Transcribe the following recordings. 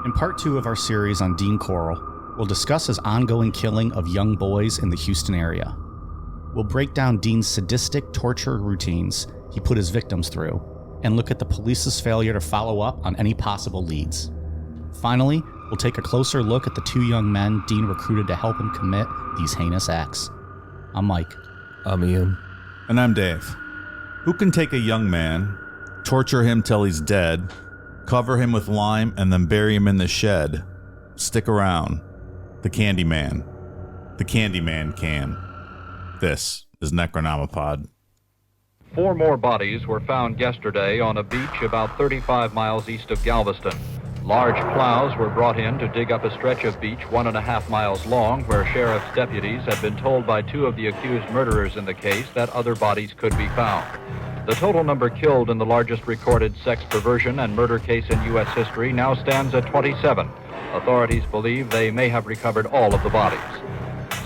In part 2 of our series on Dean Corll, we'll discuss his ongoing killing of young boys in the Houston area. We'll break down Dean's sadistic torture routines he put his victims through, and look at the police's failure to follow up on any possible leads. Finally, we'll take a closer look at the 2 young men Dean recruited to help him commit these heinous acts. I'm Mike. I'm Ian. And I'm Dave. Who can take a young man, torture him till he's dead, cover him with lime, and then bury him in the shed? Stick around. The Candyman. The Candyman can. This is Necronomipod. 4 more bodies were found yesterday on a beach about 35 miles east of Galveston. Large plows were brought in to dig up a stretch of beach 1.5 miles long where sheriff's deputies had been told by 2 of the accused murderers in the case that other bodies could be found. The total number killed in the largest recorded sex perversion and murder case in U.S. history now stands at 27. Authorities believe they may have recovered all of the bodies.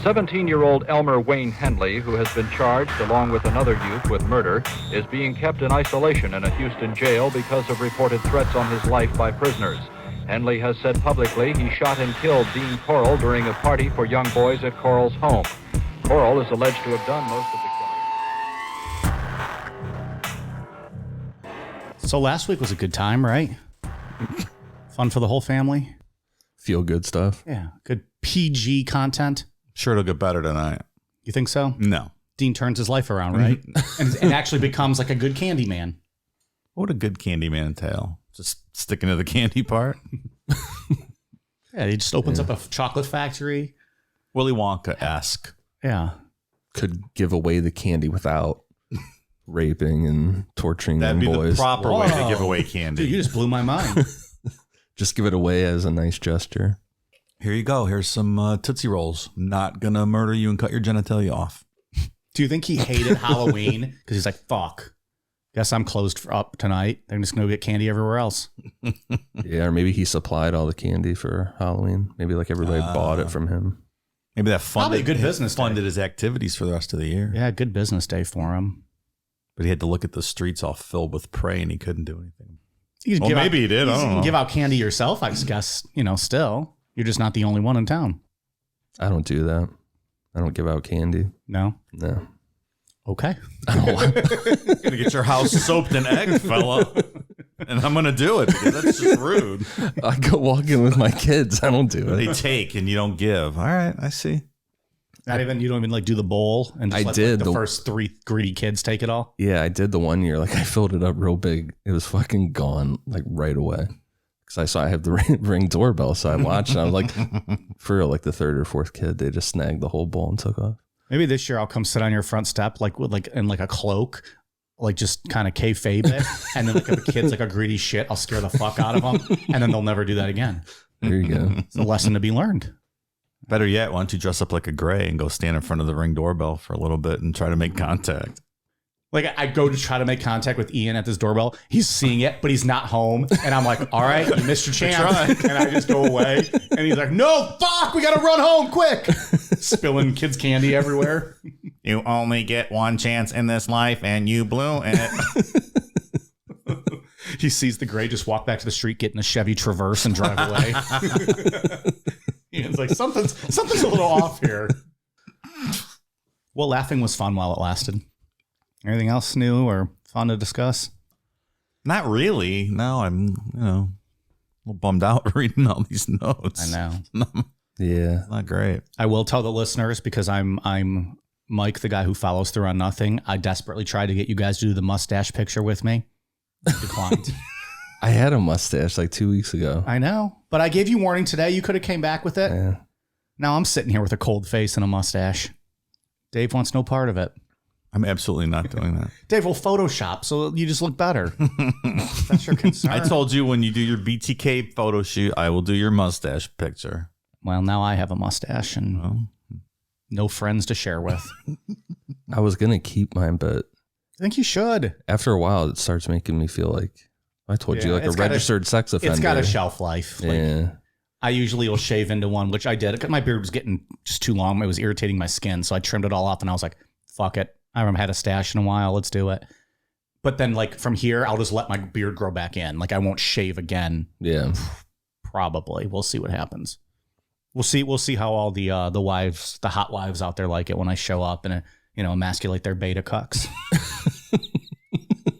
17-year-old Elmer Wayne Henley, who has been charged along with another youth with murder, is being kept in isolation in a Houston jail because of reported threats on his life by prisoners. Henley has said publicly he shot and killed Dean Corll during a party for young boys at Corll's home. Corll is alleged to have done most of the killing. So last week was a good time, right? Fun for the whole family? Feel good stuff. Yeah, good PG content. Sure, it'll get better tonight. You think so? No. Dean turns his life around, right? and actually becomes like a good candy man. What would a good Candyman entail? Just sticking to the candy part? Yeah, he just opens up a chocolate factory. Willy Wonka-esque. Yeah. Could give away the candy without raping and torturing That'd young be boys. the proper way to give away candy. Dude, you just blew my mind. Just give it away as a nice gesture. Here you go. Here's some Tootsie Rolls. Not going to murder you and cut your genitalia off. Do you think he hated Halloween? Because he's like, fuck. Guess I'm closed up tonight. They're just going to get candy everywhere else. Yeah, or maybe he supplied all the candy for Halloween. Maybe like everybody bought it from him. Maybe that Probably a good business day. funded his activities for the rest of the year. Yeah, good business day for him. But he had to look at the streets all filled with prey and he couldn't do anything. You could Well, give maybe out, he did. I You don't can know. give out candy yourself, I guess, still. You're just not the only one in town. I don't do that. I don't give out candy. No? No. Okay. Gonna get your house soaped in egg, fella. And I'm gonna do it because that's just rude. I go walk in with my kids. I don't do it. They take and you don't give. All right, I see. You don't even like do the bowl and just I let did. the first 3 greedy kids take it all? Yeah, I did the one year. Like I filled it up real big. It was fucking gone like right away. Because I saw I have the ring doorbell. So I watched and I was like, for real, like the 3rd or 4th kid, they just snagged the whole bowl and took off. Maybe this year I'll come sit on your front step in a cloak, like just kind of kayfabe it. And then like if a kid's like a greedy shit, I'll scare the fuck out of them. And then they'll never do that again. There you go. It's a lesson to be learned. Better yet, why don't you dress up like a gray and go stand in front of the ring doorbell for a little bit and try to make contact? Like I go to try to make contact with Ian at this doorbell. He's seeing it, but he's not home. And I'm like, all right, you missed your chance. And I just go away. And he's like, no, fuck, we got to run home quick. Spilling kids' candy everywhere. You only get one chance in this life and you blew it. He sees the gray just walk back to the street, get in a Chevy Traverse and drive away. Ian's like, something's a little off here. Well, laughing was fun while it lasted. Anything else new or fun to discuss? Not really. No, I'm, a little bummed out reading all these notes. I know. Yeah. Not great. I will tell the listeners because I'm Mike, the guy who follows through on nothing. I desperately tried to get you guys to do the mustache picture with me. Declined. I had a mustache like 2 weeks ago. I know, but I gave you warning today. You could have came back with it. Yeah. Now I'm sitting here with a cold face and a mustache. Dave wants no part of it. I'm absolutely not doing that. Dave will Photoshop, so you just look better. That's your concern. I told you when you do your BTK photo shoot, I will do your mustache picture. Well, now I have a mustache and no friends to share with. I was going to keep mine, but I think you should. after a while, it starts making me feel like, I told you, like a it's got registered sex offender. It's got a shelf life. Like, Yeah. I usually will shave into one, which I did because my beard was getting just too long. It was irritating my skin. So I trimmed it all off and I was like, fuck it. I haven't had a stash in a while. Let's do it. But then like from here, I'll just let my beard grow back in. Like I won't shave again. Yeah. Probably. We'll see what happens. We'll see how all the wives, the hot wives out there like it when I show up and emasculate their beta cucks.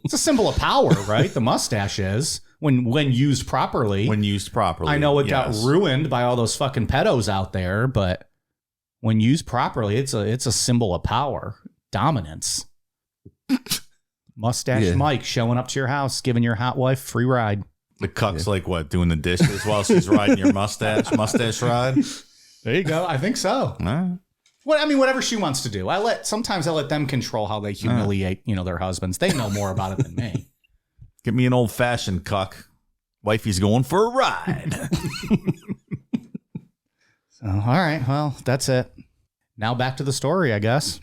It's a symbol of power, right? The mustache is when used properly. When used properly. I know it got ruined by all those fucking pedos out there, but when used properly, it's a symbol of power, dominance. Mustache Mike showing up to your house, giving your hot wife free ride. The cuck's like what, doing the dishes while she's riding your mustache ride? There you go. I think so. Well, I mean, whatever she wants to do. Sometimes I let them control how they humiliate, their husbands. They know more about it than me. Get me an old fashioned cuck. Wifey's going for a ride. So, all right. Well, that's it. Now back to the story, I guess.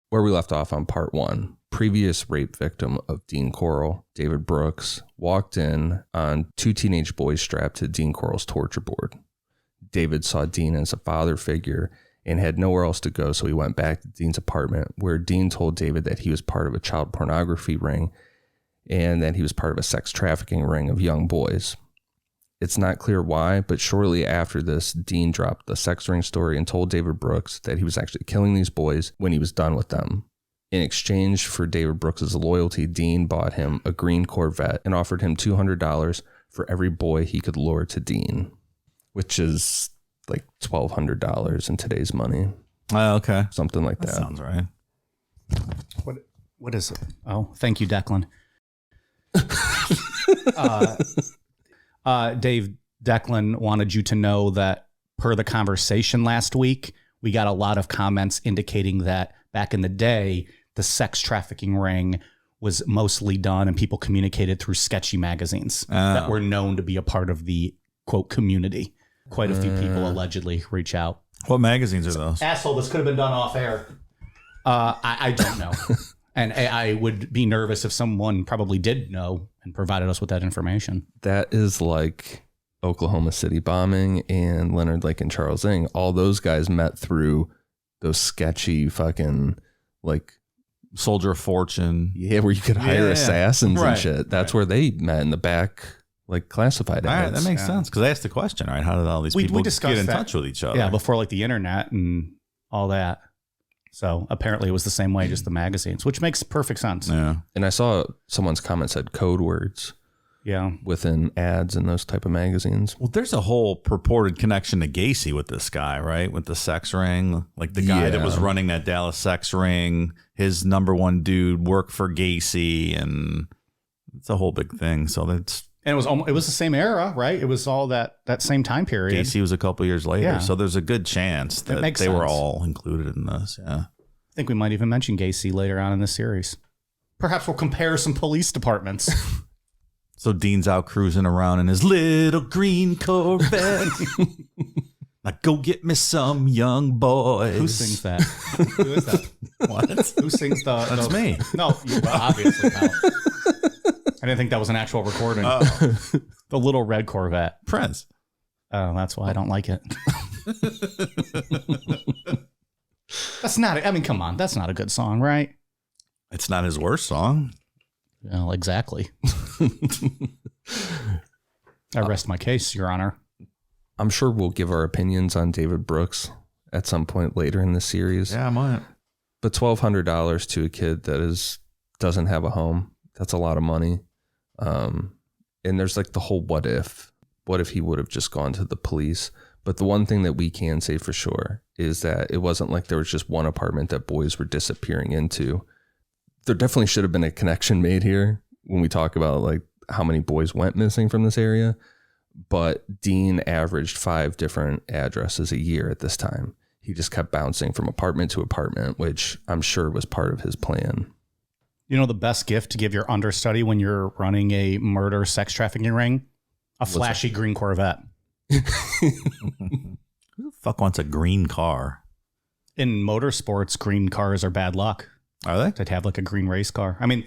Where we left off on part 1. Previous rape victim of Dean Corll, David Brooks, walked in on 2 teenage boys strapped to Dean Corll's torture board. David saw Dean as a father figure and had nowhere else to go, so he went back to Dean's apartment, where Dean told David that he was part of a child pornography ring and that he was part of a sex trafficking ring of young boys. It's not clear why, but shortly after this, Dean dropped the sex ring story and told David Brooks that he was actually killing these boys when he was done with them. In exchange for David Brooks' loyalty, Dean bought him a green Corvette and offered him $200 for every boy he could lure to Dean, which is like $1,200 in today's money. Okay. Something like that. Sounds right. What is it? Oh, thank you, Declan. Dave, Declan wanted you to know that per the conversation last week, we got a lot of comments indicating that back in the day, the sex trafficking ring was mostly done and people communicated through sketchy magazines that were known to be a part of the, quote, community. Quite a few people allegedly reach out. What magazines are those? Asshole, this could have been done off air. I don't know. And I would be nervous if someone probably did know and provided us with that information. That is like Oklahoma City bombing and Leonard Lake and Charles Ng. All those guys met through those sketchy fucking like Soldier of Fortune. Yeah, where you could hire assassins and shit. That's where they met, in the back, like classified ads. All right, that makes sense. Because I asked the question, right? How did all these people get in touch with each other? Yeah, before like the internet and all that. So apparently it was the same way, just the magazines, which makes perfect sense. Yeah. And I saw someone's comment said code words. Yeah. Within ads in those type of magazines. Well, there's a whole purported connection to Gacy with this guy, right? With the sex ring. Like the guy that was running that Dallas sex ring, his number one dude worked for Gacy, and it's a whole big thing. So that's... And it was the same era, right? It was all that same time period. Gacy was a couple years later. Yeah. So there's a good chance that they were all included in this. Yeah. I think we might even mention Gacy later on in this series. Perhaps we'll compare some police departments. So Dean's out cruising around in his little green Corvette. Now go get me some young boys. Who sings that? Who is that? What? Who sings the... That's me. No, obviously not. I didn't think that was an actual recording. The little red Corvette. Prince. Oh, that's why I don't like it. That's not... I mean, come on. That's not a good song, right? It's not his worst song. Well, exactly. I rest my case, Your Honor. I'm sure we'll give our opinions on David Brooks at some point later in the series. Yeah, I might. But $1,200 to a kid that doesn't have a home, that's a lot of money. And there's like the whole what if he would have just gone to the police? But the one thing that we can say for sure is that it wasn't like there was just one apartment that boys were disappearing into. There definitely should have been a connection made here when we talk about like how many boys went missing from this area. But Dean averaged 5 different addresses a year at this time. He just kept bouncing from apartment to apartment, which I'm sure was part of his plan. You know the best gift to give your understudy when you're running a murder sex trafficking ring? A flashy green Corvette. Who the fuck wants a green car? In motorsports, green cars are bad luck. Are they? To have like a green race car. I mean,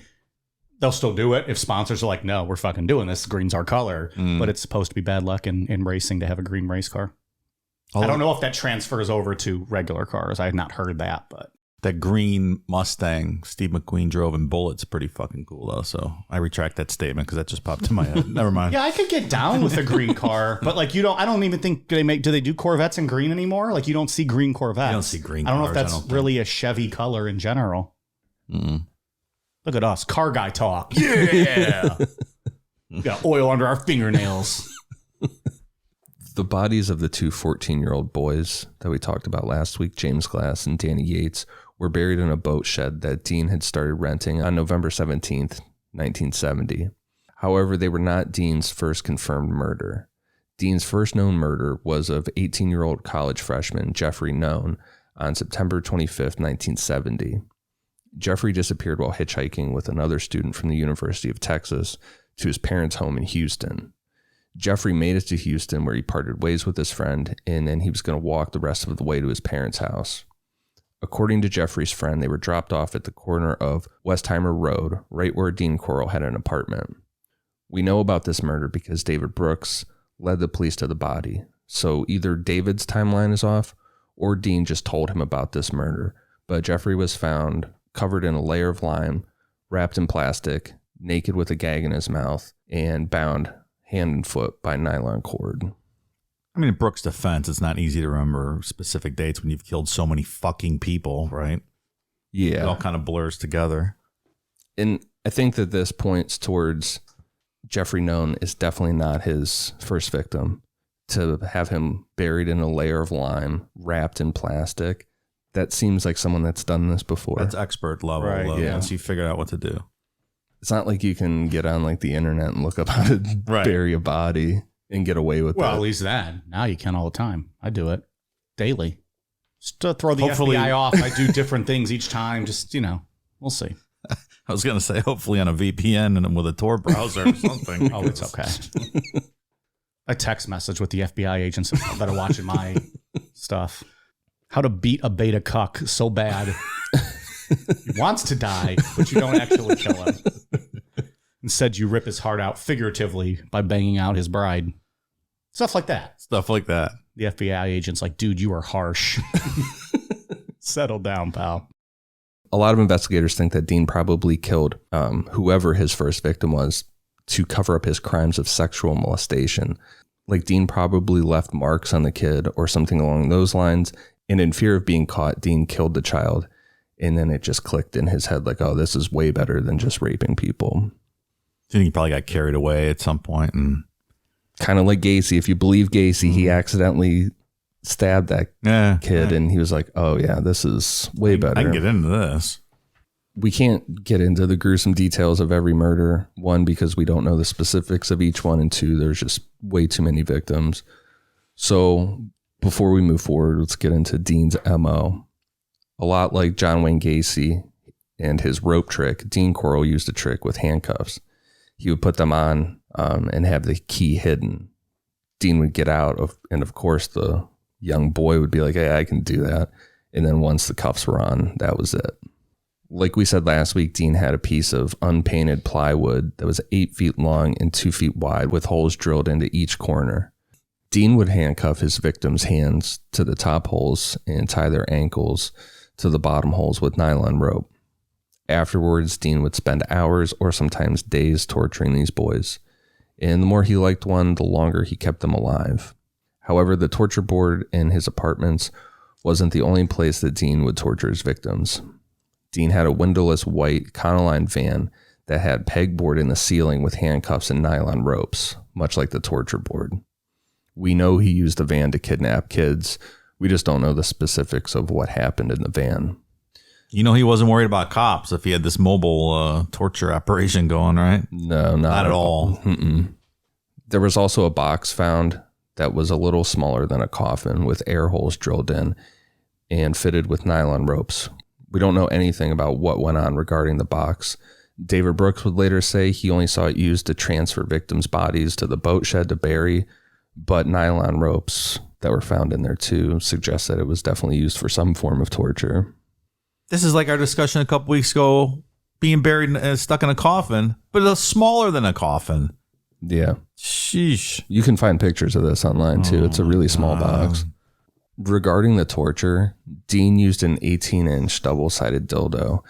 they'll still do it if sponsors are like, no, we're fucking doing this. Green's our color. But it's supposed to be bad luck in racing to have a green race car. I don't know if that transfers over to regular cars. I have not heard that, but That green Mustang Steve McQueen drove in Bullet's pretty fucking cool, though. So I retract that statement because that just popped in my head. Never mind. Yeah, I could get down with a green car, but like I don't even think do they do Corvettes in green anymore? Like you don't see green Corvettes. You don't see green I don't know if cars, that's really a Chevy color in general. Mm. Look at us, car guy talk. Yeah. We got oil under our fingernails. The bodies of the two 14-year-old boys that we talked about last week, James Glass and Danny Yates, were buried in a boat shed that Dean had started renting on November 17th, 1970. However, they were not Dean's first confirmed murder. Dean's first known murder was of 18-year-old college freshman Jeffrey Known on September 25th, 1970. Jeffrey disappeared while hitchhiking with another student from the University of Texas to his parents' home in Houston. Jeffrey made it to Houston where he parted ways with his friend, and then he was going to walk the rest of the way to his parents' house. According to Jeffrey's friend, they were dropped off at the corner of Westheimer Road, right where Dean Corll had an apartment. We know about this murder because David Brooks led the police to the body. So either David's timeline is off or Dean just told him about this murder. But Jeffrey was found covered in a layer of lime, wrapped in plastic, naked with a gag in his mouth, and bound hand and foot by nylon cord. I mean, in Brooks' defense, it's not easy to remember specific dates when you've killed so many fucking people, right? Yeah. It all kind of blurs together. And I think that this points towards Jeffrey Known is definitely not his first victim. To have him buried in a layer of lime, wrapped in plastic, that seems like someone that's done this before. That's expert level, Right, though, yeah. once you figure out what to do. It's not like you can get on like the internet and look up how to Right. bury a body and get away with Well, that. at least that. Now you can all the time. I do it daily. Just to throw the Hopefully- FBI off. I do different things each time. Just, we'll see. I was going to say, hopefully on a VPN and with a Tor browser or something. Oh, it's okay. I text message with the FBI agents that are watching my stuff. How to beat a beta cuck so bad. He wants to die, but you don't actually kill him. Instead, you rip his heart out figuratively by banging out his bride. Stuff like that. Stuff like that. The FBI agent's like, dude, you are harsh. Settle down, pal. A lot of investigators think that Dean probably killed whoever his first victim was to cover up his crimes of sexual molestation. Like Dean probably left marks on the kid or something along those lines. And in fear of being caught, Dean killed the child. And then it just clicked in his head like, oh, this is way better than just raping people. I think he probably got carried away at some point and Kind of like Gacy. If you believe Gacy, he accidentally stabbed that kid and he was like, oh yeah, this is way better. I can get into this. We can't get into the gruesome details of every murder. One, because we don't know the specifics of each one. And two, there's just way too many victims. So before we move forward, let's get into Dean's MO. A lot like John Wayne Gacy and his rope trick, Dean Corll used a trick with handcuffs. He would put them on and have the key hidden. Dean would get out of, and of course the young boy would be like, hey, I can do that. And then once the cuffs were on, that was it. Like we said last week, Dean had a piece of unpainted plywood that was 8 feet long and 2 feet wide with holes drilled into each corner. Dean would handcuff his victims' hands to the top holes and tie their ankles to the bottom holes with nylon rope. Afterwards, Dean would spend hours or sometimes days torturing these boys. And the more he liked one, the longer he kept them alive. However, the torture board in his apartments wasn't the only place that Dean would torture his victims. Dean had a windowless white Conoline van that had pegboard in the ceiling with handcuffs and nylon ropes, much like the torture board. We know he used the van to kidnap kids. We just don't know the specifics of what happened in the van. You know, he wasn't worried about cops if he had this mobile torture operation going, right? No, Not at all. Mm-mm. There was also a box found that was a little smaller than a coffin with air holes drilled in and fitted with nylon ropes. We don't know anything about what went on regarding the box. David Brooks would later say he only saw it used to transfer victims' bodies to the boat shed to bury, but nylon ropes that were found in there too suggest that it was definitely used for some form of torture. This is like our discussion a couple weeks ago, being buried, stuck in a coffin, but it's smaller than a coffin. Yeah. Sheesh. You can find pictures of this online too. It's a really small box. Regarding the torture, Dean used an 18-inch double-sided dildo.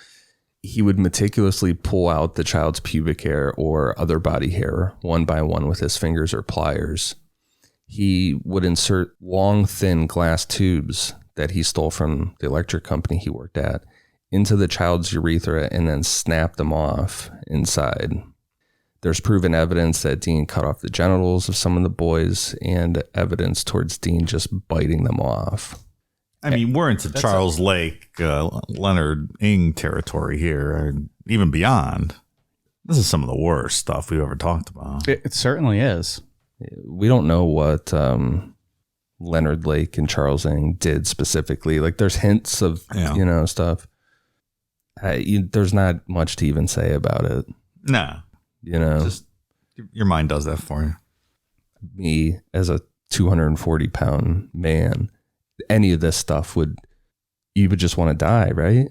He would meticulously pull out the child's pubic hair or other body hair one by one with his fingers or pliers. He would insert long, thin glass tubes that he stole from the electric company he worked at into the child's urethra and then snap them off inside. There's proven evidence that Dean cut off the genitals of some of the boys and evidence towards Dean just biting them off. I mean, we're into Charles Lake, Leonard Ng territory here, and even beyond. This is some of the worst stuff we've ever talked about. It certainly is. We don't know what Leonard Lake and Charles Ng did specifically. Like, there's hints of, stuff. There's not much to even say about it. Nah. Just your mind does that for you. Me, as a 240-pound man, any of this stuff you would just want to die, right?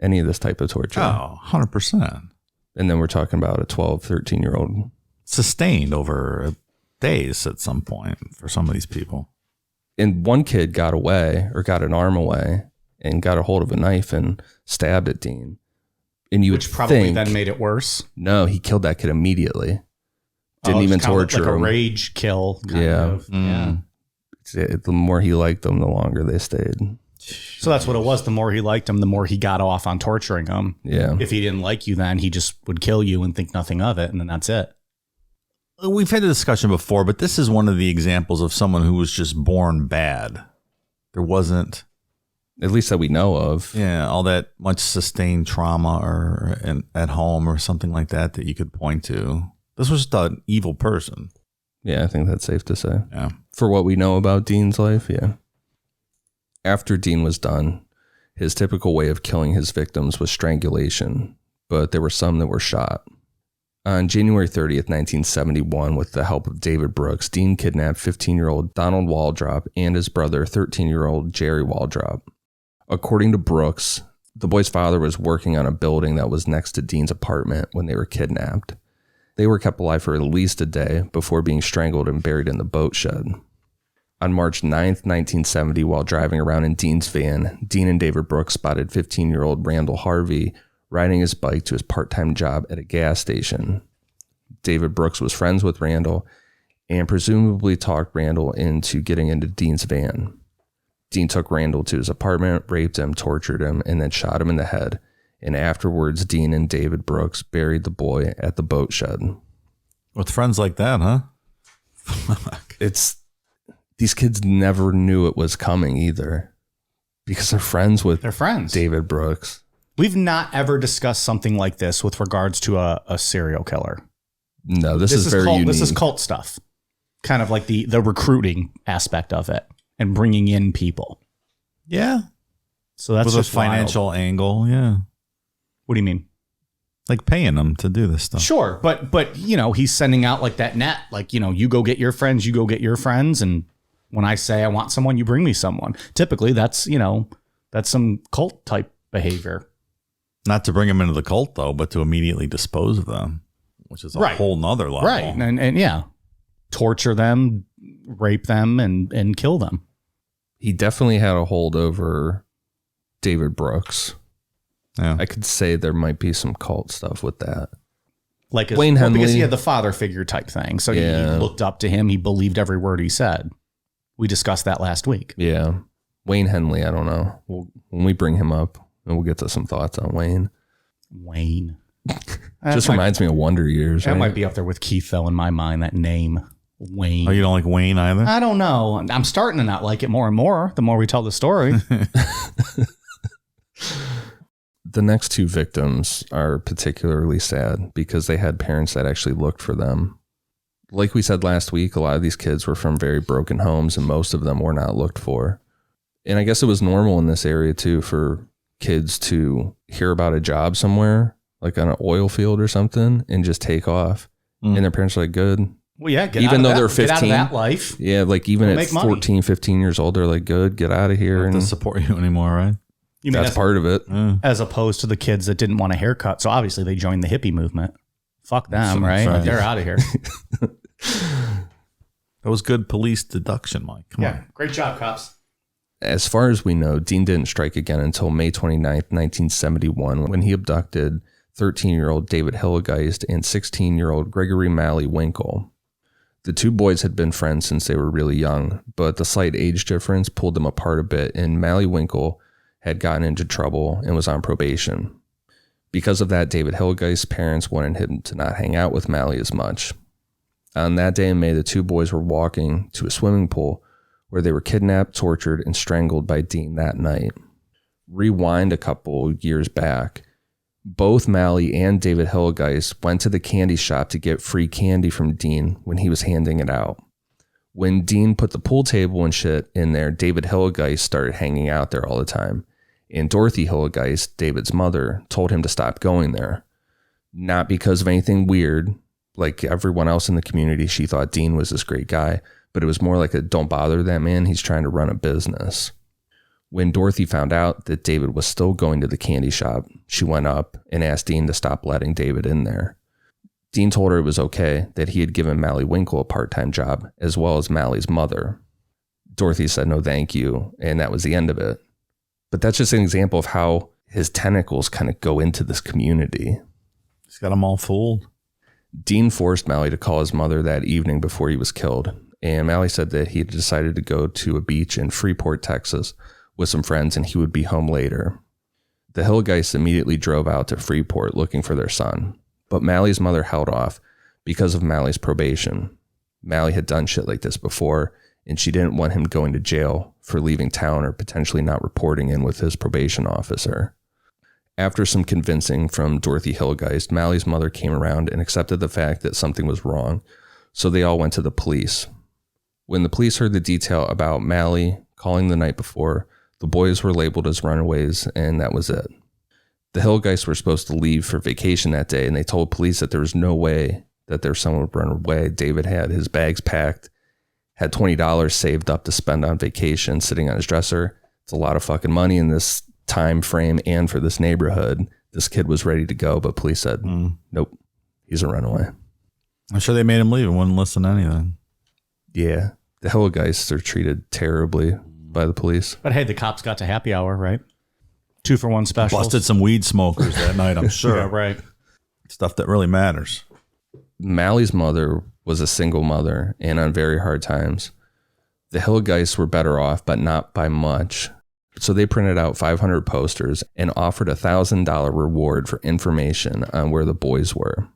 Any of this type of torture. Oh, 100%. And then we're talking about a 12, 13-year-old. Sustained over days at some point for some of these people. And one kid got away or got an arm away and got a hold of a knife and stabbed at Dean. And Which probably then made it worse. No, he killed that kid immediately. Didn't even torture him. Like a rage kill. Kind of. Yeah. The more he liked them, the longer they stayed. So that's what it was. The more he liked him, the more he got off on torturing him. Yeah. If he didn't like you, then he just would kill you and think nothing of it. And then that's it. We've had a discussion before, but this is one of the examples of someone who was just born bad. There wasn't, at least that we know of, all that much sustained trauma or at home or something like that you could point to. This was just an evil person. Yeah, I think that's safe to say. Yeah. For what we know about Dean's life, yeah. After Dean was done, his typical way of killing his victims was strangulation, but there were some that were shot. On January 30th, 1971, with the help of David Brooks, Dean kidnapped 15-year-old Donald Waldrop and his brother, 13-year-old Jerry Waldrop. According to Brooks, the boy's father was working on a building that was next to Dean's apartment when they were kidnapped. They were kept alive for at least a day before being strangled and buried in the boat shed. On March 9th, 1970, while driving around in Dean's van, Dean and David Brooks spotted 15-year-old Randall Harvey riding his bike to his part-time job at a gas station. David Brooks was friends with Randall and presumably talked Randall into getting into Dean's van. Dean took Randall to his apartment, raped him, tortured him, and then shot him in the head. And afterwards, Dean and David Brooks buried the boy at the boat shed. With friends like that, huh? These kids never knew it was coming either, because they're friends with David Brooks. We've not ever discussed something like this with regards to a serial killer. No, this is very unique. This is cult stuff. Kind of like the recruiting aspect of it and bringing in people. Yeah. So that's with just a financial angle. Yeah. What do you mean? Like paying them to do this stuff. Sure. But he's sending out like that net, like, you go get your friends, you go get your friends. And when I say I want someone, you bring me someone. Typically that's some cult type behavior. Not to bring them into the cult, though, but to immediately dispose of them, which is a whole nother level. Right. And torture them, rape them, and kill them. He definitely had a hold over David Brooks. Yeah. I could say there might be some cult stuff with that. Like Wayne Henley. Because he had the father figure type thing. So he looked up to him. He believed every word he said. We discussed that last week. Yeah. Wayne Henley, I don't know. When we bring him up, and we'll get to some thoughts on Wayne. Just reminds me of Wonder Years. That might be up there with Keith, though, in my mind, that name, Wayne. Oh, you don't like Wayne either? I don't know. I'm starting to not like it more and more the more we tell the story. The next two victims are particularly sad because they had parents that actually looked for them. Like we said last week, a lot of these kids were from very broken homes, and most of them were not looked for. And I guess it was normal in this area, too, for kids to hear about a job somewhere, like on an oil field or something, and just take off. And their parents are like, good. Well, yeah, even though they're 15. Get out of that life. Yeah, like even at 14, 15 years old, they're like, good, get out of here. Don't have to support you anymore, right? That's part of it. As opposed to the kids that didn't want a haircut. So obviously they joined the hippie movement. Fuck them, right? Right. They're out of here. That was good police deduction, Mike. Come on. Great job, cops. As far as we know, Dean didn't strike again until May 29th, 1971, when he abducted 13-year-old David Hillegeist and 16-year-old Gregory Malley Winkle. The two boys had been friends since they were really young, but the slight age difference pulled them apart a bit, and Malley Winkle had gotten into trouble and was on probation. Because of that, David Hillegeist's parents wanted him to not hang out with Malley as much. On that day in May, the two boys were walking to a swimming pool where they were kidnapped, tortured, and strangled by Dean that night. Rewind a couple years back. Both Malley and David Hillegeist went to the candy shop to get free candy from Dean when he was handing it out. When Dean put the pool table and shit in there, David Hillegeist started hanging out there all the time. And Dorothy Hillegeist, David's mother, told him to stop going there. Not because of anything weird. Like everyone else in the community, she thought Dean was this great guy, but it was more like a don't bother that man, he's trying to run a business. When Dorothy found out that David was still going to the candy shop, she went up and asked Dean to stop letting David in there. Dean told her it was okay, that he had given Malley Winkle a part-time job, as well as Malley's mother. Dorothy said no thank you, and that was the end of it. But that's just an example of how his tentacles kind of go into this community. He's got them all fooled. Dean forced Malley to call his mother that evening before he was killed, and Malley said that he had decided to go to a beach in Freeport, Texas, with some friends, and he would be home later. The Hillegeists immediately drove out to Freeport looking for their son, but Malley's mother held off because of Malley's probation. Malley had done shit like this before, and she didn't want him going to jail for leaving town or potentially not reporting in with his probation officer. After some convincing from Dorothy Hillegeist, Malley's mother came around and accepted the fact that something was wrong, so they all went to the police. When the police heard the detail about Malley calling the night before, the boys were labeled as runaways, and that was it. The Hillegeists were supposed to leave for vacation that day, and they told police that there was no way that their son would run away. David had his bags packed, had $20 saved up to spend on vacation sitting on his dresser. It's a lot of fucking money in this time frame and for this neighborhood. This kid was ready to go, but police said, nope, he's a runaway. I'm sure they made him leave and wouldn't listen to anything. Yeah, the Hillegeists are treated terribly by the police. But hey, the cops got to happy hour, right? 2-for-1 specials. Busted some weed smokers that night, I'm sure. Yeah, right. Stuff that really matters. Malley's mother was a single mother and on very hard times. The Hillegeists were better off, but not by much. So they printed out 500 posters and offered a $1,000 reward for information on where the boys were.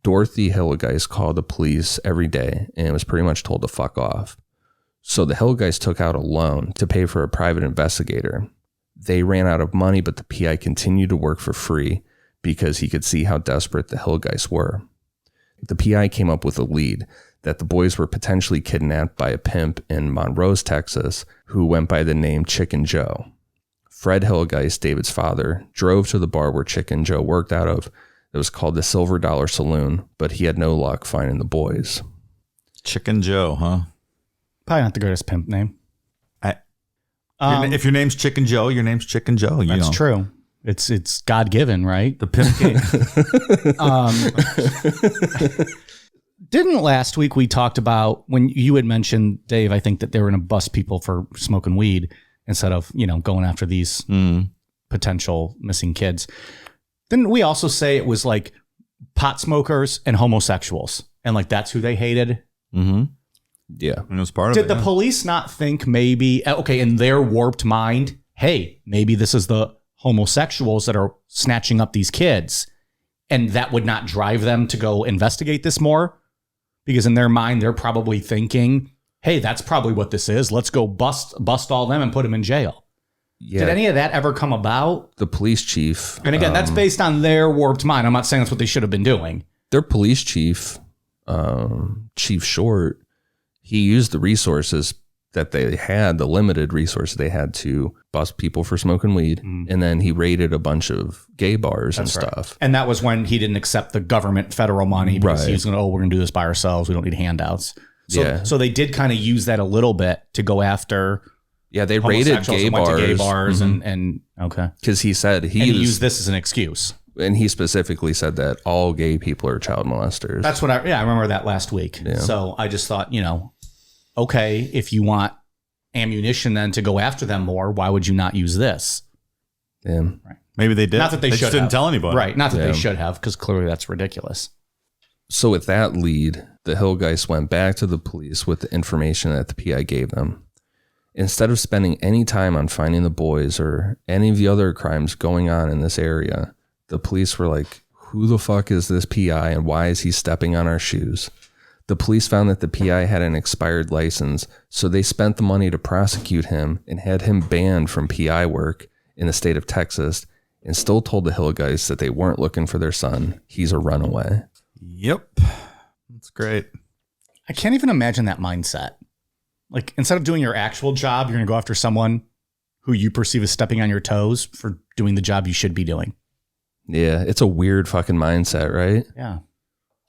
Dorothy Hillegeist called the police every day and was pretty much told to fuck off. So the Hillegeists took out a loan to pay for a private investigator. They ran out of money, but the PI continued to work for free because he could see how desperate the Hillegeists were. The PI came up with a lead that the boys were potentially kidnapped by a pimp in Monrose, Texas, who went by the name Chicken Joe. Fred Hillegeist, David's father, drove to the bar where Chicken Joe worked out of. It was called the Silver Dollar Saloon, but he had no luck finding the boys. Chicken Joe, huh? Probably not the greatest pimp name. If your name's Chicken Joe, your name's Chicken Joe. That's true. It's God-given, right? The pimp king. Didn't last week we talked about when you had mentioned, Dave, I think that they were going to bust people for smoking weed instead of, going after these potential missing kids. Didn't we also say it was like pot smokers and homosexuals and like that's who they hated? Mm-hmm. Yeah. And it was part of it. Did the police not think maybe, okay, in their warped mind, hey, maybe this is the homosexuals that are snatching up these kids, and that would not drive them to go investigate this more? Because in their mind, they're probably thinking, hey, that's probably what this is. Let's go bust all them and put them in jail. Yeah. Did any of that ever come about? The police chief. And again, that's based on their warped mind. I'm not saying that's what they should have been doing. Their police chief, Chief Short, he used the resources that they had, the limited resources they had to bust people for smoking weed. And then he raided a bunch of gay bars and stuff. And that was when he didn't accept the government federal money because he was going to, we're going to do this by ourselves. We don't need handouts. So they did kind of use that a little bit to go after. Yeah, they raided gay bars. And okay. Because he said he used this as an excuse. And he specifically said that all gay people are child molesters. That's what I remember that last week. Yeah. So I just thought, okay, if you want ammunition then to go after them more. Why would you not use this? Yeah. Right. Maybe they did. Not that they should just didn't have. tell anybody. Right. Not that Yeah. they should have, because clearly that's ridiculous. So with that lead, the Hillgeist went back to the police with the information that the PI gave them. Instead of spending any time on finding the boys or any of the other crimes going on in this area, the police were like, who the fuck is this PI and why is he stepping on our shoes? The police found that the PI had an expired license, so they spent the money to prosecute him and had him banned from PI work in the state of Texas, and still told the Hillgeist that they weren't looking for their son. He's a runaway. Yep. That's great. I can't even imagine that mindset. Like, instead of doing your actual job, you're going to go after someone who you perceive as stepping on your toes for doing the job you should be doing. Yeah, it's a weird fucking mindset, right? Yeah.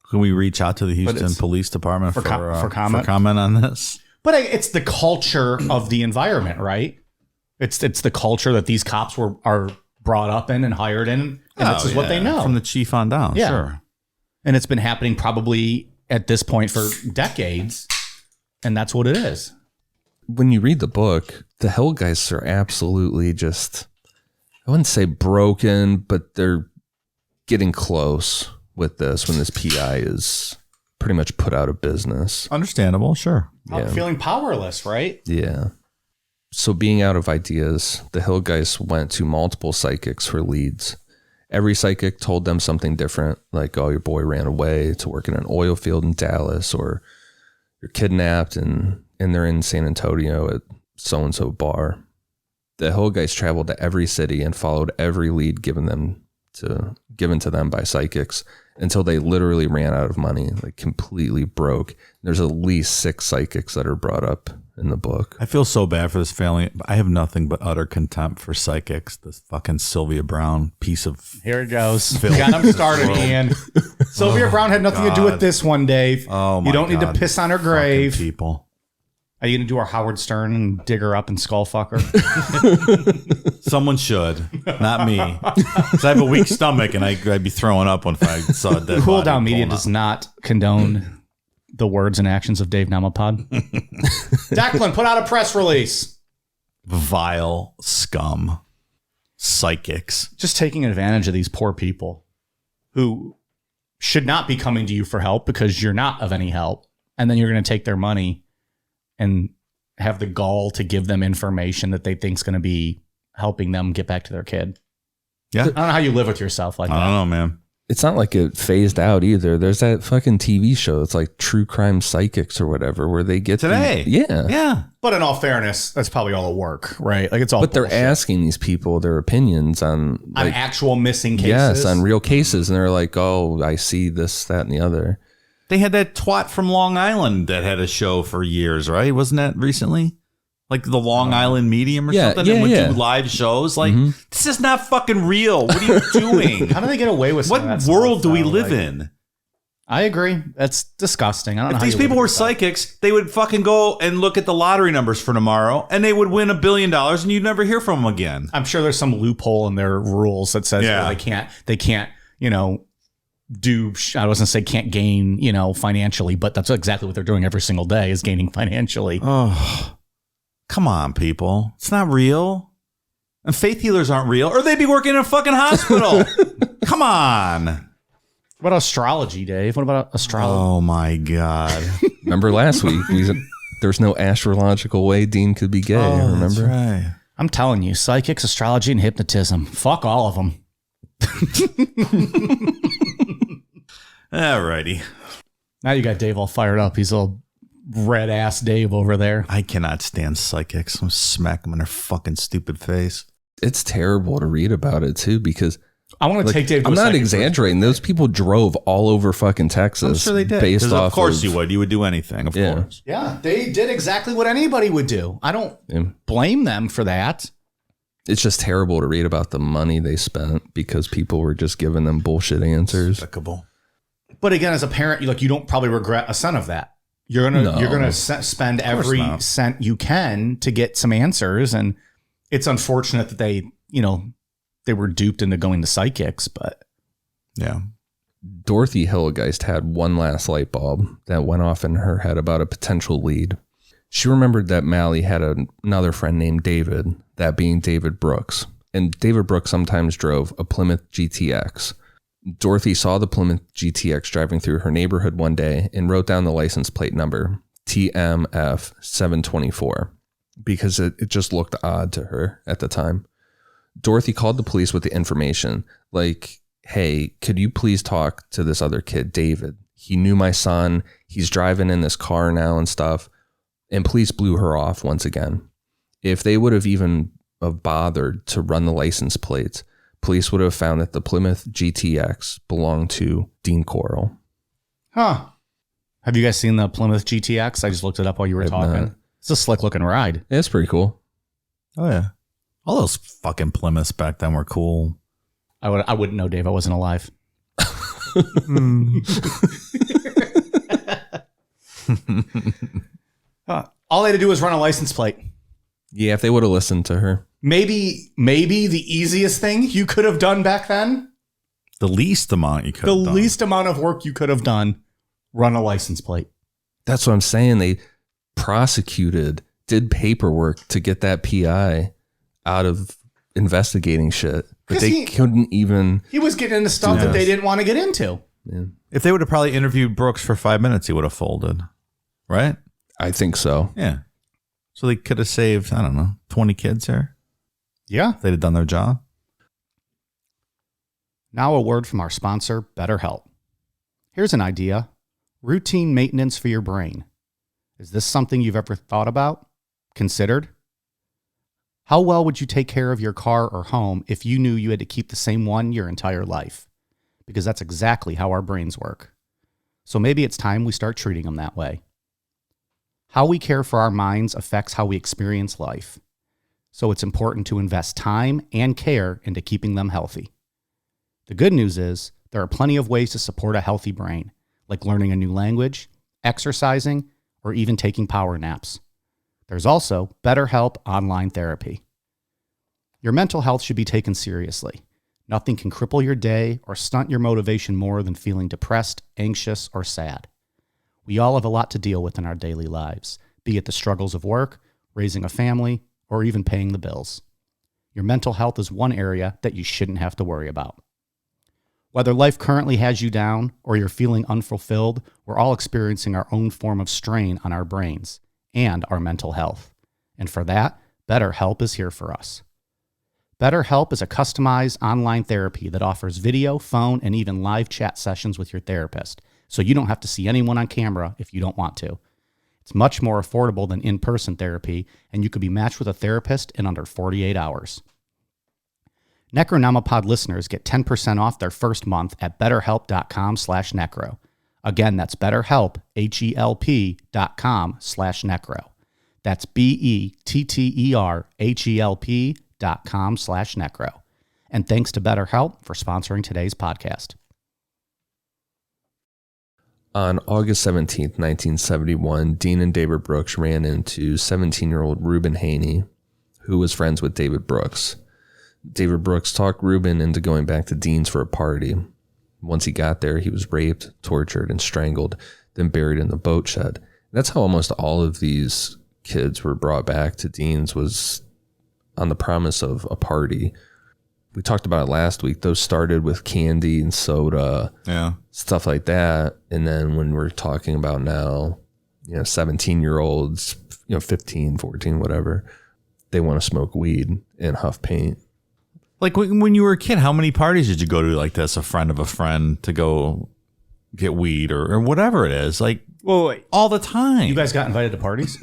Can we reach out to the But Houston it's- Police Department for comment? for comment on this? But it's the culture of the environment, right? It's the culture that these cops are brought up in and hired in, and this is what they know. From the chief on down, Yeah. sure. And it's been happening probably at this point for decades, and that's what it is. When you read the book, the Hillgeists are absolutely just, I wouldn't say broken, but they're getting close with this when this PI is pretty much put out of business. Understandable, sure. Yeah. Feeling powerless, right? Yeah. So being out of ideas, the Hillgeists went to multiple psychics for leads. Every psychic told them something different, like, oh, your boy ran away to work in an oil field in Dallas, or you're kidnapped and they're in San Antonio at so-and-so bar. The Hillgeists traveled to every city and followed every lead given to them by psychics until they literally ran out of money, like completely broke. There's at least 6 psychics that are brought up in the book. I feel so bad for this family. I have nothing but utter contempt for psychics. This fucking Sylvia Brown piece of... Here it goes. Filth. Got him started, Ian. Sylvia Brown had nothing to do with God. this one, Dave. Oh my You don't need God. to piss on her Fucking grave. people. Are you going to do our Howard Stern and dig her up and skull fuck her? Someone should, not me. 'Cause I have a weak stomach and I'd be throwing up if I saw a dead Cool body Down Media pulling does up. not condone the words and actions of Dave Namapod. Declan, put out a press release. Vile scum. Psychics. Just taking advantage of these poor people who should not be coming to you for help because you're not of any help. And then you're going to take their money and have the gall to give them information that they think is going to be helping them get back to their kid. Yeah. I don't know how you live with yourself like I that. don't know, man. It's not like it phased out either. There's that fucking TV show. It's like True Crime Psychics or whatever, where they get Today. Yeah. But in all fairness, that's probably all the work, right? Like it's all But they're bullshit. asking these people their opinions on on like, actual missing cases. yes, on real cases. And they're like, oh, I see this, that, and the other. They had that twat from Long Island that had a show for years, right? Wasn't that recently? Like the Long Island Medium or Yeah, something? yeah, and would yeah. do live shows. Like, this is not fucking real. What are you doing? How do they get away with some of What that world stuff, do we though? live Like, in? I agree. That's disgusting. I don't know If how these you live people with were yourself. psychics, they would fucking go and look at the lottery numbers for tomorrow and they would win $1 billion and you'd never hear from them again. I'm sure there's some loophole in their rules that says Yeah. well, they can't, do, I wasn't say can't gain, financially, but that's exactly what they're doing every single day is gaining financially. Oh, come on, people. It's not real. And faith healers aren't real or they'd be working in a fucking hospital. Come on. What about astrology, Dave? What about astrology? Oh, my God. Remember last week, there's no astrological way Dean could be gay. Remember? That's right. I'm telling you, psychics, astrology, and hypnotism. Fuck all of them. Alrighty. Now you got Dave all fired up. He's all red ass Dave over there. I cannot stand psychics. I'm smack them in their fucking stupid face. It's terrible to read about it too, because I want to take Dave to I'm a not psychic exaggerating. Those people drove all over fucking Texas. I'm sure they did. Based 'Cause off of course you would. You would do anything, of Yeah. course. Yeah, they did exactly what anybody would do. I don't Yeah. blame them for that. It's just terrible to read about the money they spent because people were just giving them bullshit answers. Despicable. But again, as a parent, you don't probably regret a cent of that. You're gonna spend every not. cent you can to get some answers, and it's unfortunate that they were duped into going to psychics. But Yeah. Dorothy Hillgeist had one last light bulb that went off in her head about a potential lead. She remembered that Mally had another friend named David, that being David Brooks. And David Brooks sometimes drove a Plymouth GTX. Dorothy saw the Plymouth GTX driving through her neighborhood one day and wrote down the license plate number, TMF 724, because it just looked odd to her at the time. Dorothy called the police with the information, like, hey, could you please talk to this other kid, David? He knew my son. He's driving in this car now and stuff. And police blew her off once again. If they would have even bothered to run the license plates, police would have found that the Plymouth GTX belonged to Dean Corll. Huh. Have you guys seen the Plymouth GTX? I just looked it up while you were talking. Not. It's a slick looking ride. Yeah, it's pretty cool. Oh, yeah. All those fucking Plymouths back then were cool. I wouldn't know, Dave. I wasn't alive. All they had to do was run a license plate. Yeah, if they would have listened to her. Maybe the easiest thing you could have done back then. The least amount you could The have done. least amount of work you could have done. Run a license plate. That's what I'm saying. They did paperwork to get that PI out of investigating shit. But they couldn't even. He was getting into stuff that they didn't want to get into. Yeah. If they would have probably interviewed Brooks for 5 minutes, he would have folded. Right? I think so. Yeah. So they could have saved, I don't know, 20 kids here. Yeah. If they'd have done their job. Now a word from our sponsor, BetterHelp. Here's an idea. Routine maintenance for your brain. Is this something you've ever thought about? Considered? How well would you take care of your car or home if you knew you had to keep the same one your entire life? Because that's exactly how our brains work. So maybe it's time we start treating them that way. How we care for our minds affects how we experience life. So it's important to invest time and care into keeping them healthy. The good news is there are plenty of ways to support a healthy brain, like learning a new language, exercising, or even taking power naps. There's also BetterHelp online therapy. Your mental health should be taken seriously. Nothing can cripple your day or stunt your motivation more than feeling depressed, anxious, or sad. We all have a lot to deal with in our daily lives, be it the struggles of work, raising a family, or even paying the bills. Your mental health is one area that you shouldn't have to worry about. Whether life currently has you down or you're feeling unfulfilled, we're all experiencing our own form of strain on our brains and our mental health. And for that, BetterHelp is here for us. BetterHelp is a customized online therapy that offers video, phone, and even live chat sessions with your therapist, so you don't have to see anyone on camera if you don't want to. It's much more affordable than in-person therapy, and you could be matched with a therapist in under 48 hours. Necronomipod listeners get 10% off their first month at betterhelp.com/necro. Again, that's BetterHelp, HELP.com/necro. That's BETTERHELP.com/necro. And thanks to BetterHelp for sponsoring today's podcast. On August 17th, 1971, Dean and David Brooks ran into 17-year-old Reuben Haney, who was friends with David Brooks. David Brooks talked Reuben into going back to Dean's for a party. Once he got there, he was raped, tortured, and strangled, then buried in the boat shed. That's how almost all of these kids were brought back to Dean's, was on the promise of a party. We talked about it last week. Those started with candy and soda, stuff like that. And then when we're talking about now, 17-year-olds, 15, 14, whatever, they want to smoke weed and huff paint. Like when you were a kid, how many parties did you go to like this? A friend of a friend to go get weed or whatever it is. Like, Wait. all the time. You guys got invited to parties?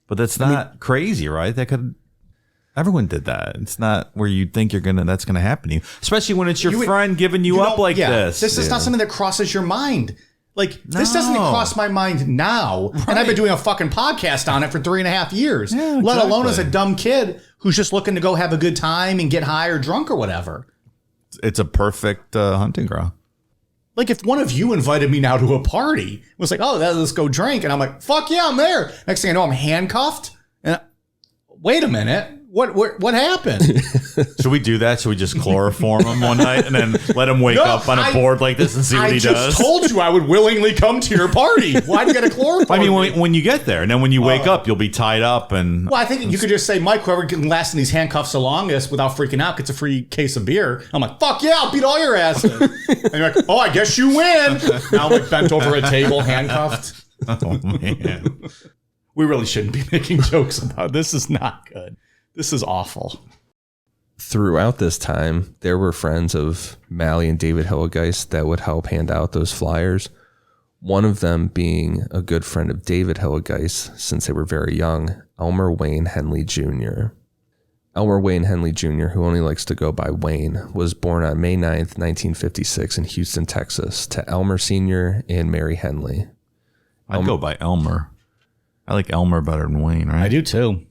But that's not crazy, right? Everyone did that. It's not where you think that's gonna happen to you, especially when it's your friend giving you up like this. This is not something that crosses your mind. Like, this doesn't cross my mind now. Right. And I've been doing a fucking podcast on it for 3.5 years. Yeah, let alone as a dumb kid who's just looking to go have a good time and get high or drunk or whatever. It's a perfect hunting ground. Like, if one of you invited me now to a party, it was like, oh, let's go drink. And I'm like, fuck yeah, I'm there. Next thing I know, I'm handcuffed. And wait a minute. What happened? Should we do that? Should we just chloroform him one night and then let him wake up on a board like this and see what he does? I just told you I would willingly come to your party. Why do you got to chloroform? I mean, when you get there, and then when you wake up, you'll be tied up. And well, I think you could just say, Mike, whoever can last in these handcuffs the longest without freaking out gets a free case of beer. I'm like, fuck yeah, I'll beat all your asses. And you're like, oh, I guess you win. Now I'm like bent over a table, handcuffed. oh man, we really shouldn't be making jokes about it. This is not good. This is awful. Throughout this time, there were friends of Mally and David Hillegeist that would help hand out those flyers. One of them being a good friend of David Hillegeist since they were very young, Elmer Wayne Henley Jr. Elmer Wayne Henley Jr., who only likes to go by Wayne, was born on May 9th, 1956 in Houston, Texas, to Elmer Sr. and Mary Henley. I'd go by Elmer. I like Elmer better than Wayne, right? I do too.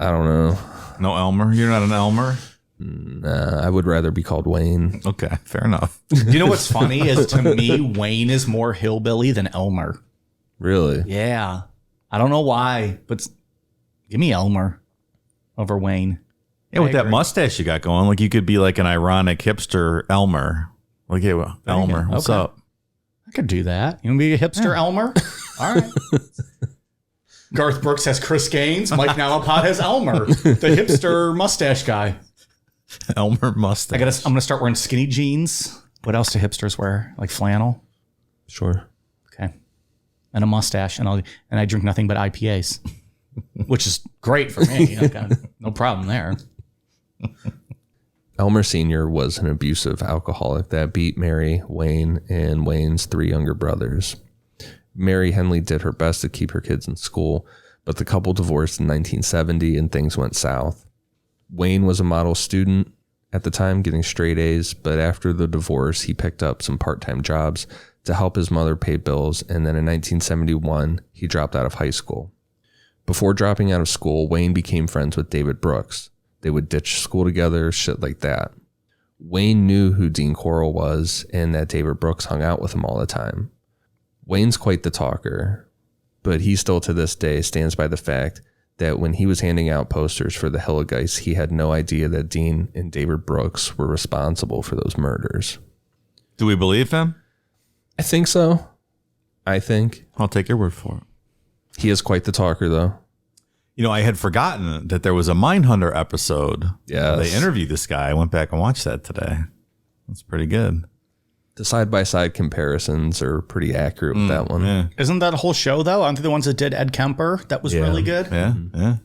I don't know. No Elmer? You're not an Elmer? Nah, I would rather be called Wayne. Okay, fair enough. You know what's funny is to me, Wayne is more hillbilly than Elmer. Really? Yeah. I don't know why, but give me Elmer over Wayne. Yeah, with that mustache you got going, like you could be like an ironic hipster Elmer. Like, hey, well, Elmer, what's up? I could do that. You want to be a hipster Elmer? All right. Garth Brooks has Chris Gaines. Mike Nalapod has Elmer, the hipster mustache guy. Elmer mustache. I'm gonna start wearing skinny jeans. What else do hipsters wear? Like flannel? Sure. Okay. And a mustache, and I drink nothing but IPAs, which is great for me. No problem there. Elmer Sr. was an abusive alcoholic that beat Mary, Wayne, and Wayne's 3 younger brothers. Mary Henley did her best to keep her kids in school, but the couple divorced in 1970 and things went south. Wayne was a model student at the time, getting straight A's, but after the divorce, he picked up some part-time jobs to help his mother pay bills, and then in 1971, he dropped out of high school. Before dropping out of school, Wayne became friends with David Brooks. They would ditch school together, shit like that. Wayne knew who Dean Corll was and that David Brooks hung out with him all the time. Wayne's quite the talker, but he still to this day stands by the fact that when he was handing out posters for the Hillegeists, he had no idea that Dean and David Brooks were responsible for those murders. Do we believe him? I think so. I'll take your word for it. He is quite the talker, though. You know, I had forgotten that there was a Mindhunter episode. Yeah, they interviewed this guy. I went back and watched that today. That's pretty good. The side-by-side comparisons are pretty accurate with that one. Yeah. Isn't that a whole show, though? Aren't they the ones that did Ed Kemper? That was really good. Yeah, yeah.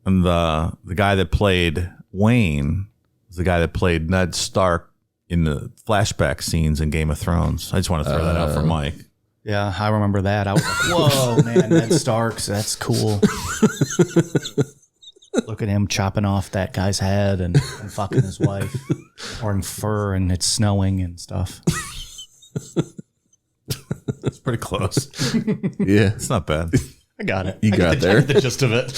And the guy that played Wayne was the guy that played Ned Stark in the flashback scenes in Game of Thrones. I just want to throw that out for Mike. Yeah, I remember that. I was like, whoa, man, Ned Starks, that's cool. Look at him chopping off that guy's head and fucking his wife, wearing fur and it's snowing and stuff. It's pretty close. Yeah. It's not bad. I got it. You got there. I get the gist of it.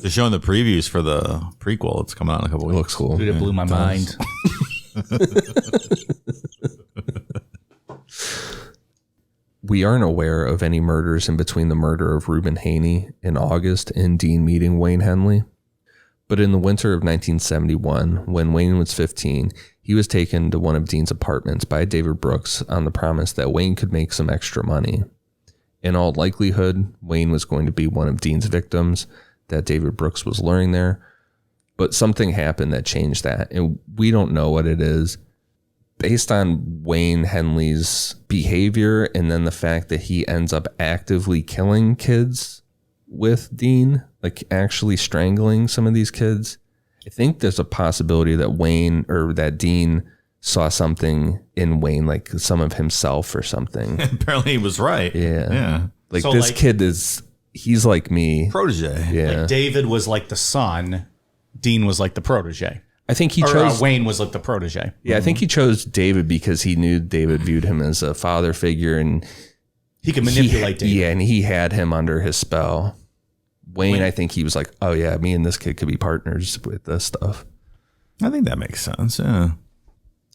They're showing the previews for the prequel. It's coming out in a couple weeks. It looks cool. Dude, it blew my mind. We aren't aware of any murders in between the murder of Reuben Haney in August and Dean meeting Wayne Henley. But in the winter of 1971, when Wayne was 15, he was taken to one of Dean's apartments by David Brooks on the promise that Wayne could make some extra money. In all likelihood, Wayne was going to be one of Dean's victims that David Brooks was luring there. But something happened that changed that, and we don't know what it is. Based on Wayne Henley's behavior and then the fact that he ends up actively killing kids with Dean, like actually strangling some of these kids, I think there's a possibility that Wayne or that Dean saw something in Wayne, like some of himself or something. Apparently he was right. Yeah. Yeah. Like So, this like- kid he's like me. Protege. Yeah. Like David was like the son, Dean was like the protege. I think he Or chose Wayne was like the protege. Yeah, I think he chose David because he knew David viewed him as a father figure and He could manipulate David. Yeah, and he had him under his spell. Wayne, I think he was like, oh yeah, me and this kid could be partners with this stuff. I think that makes sense. Yeah.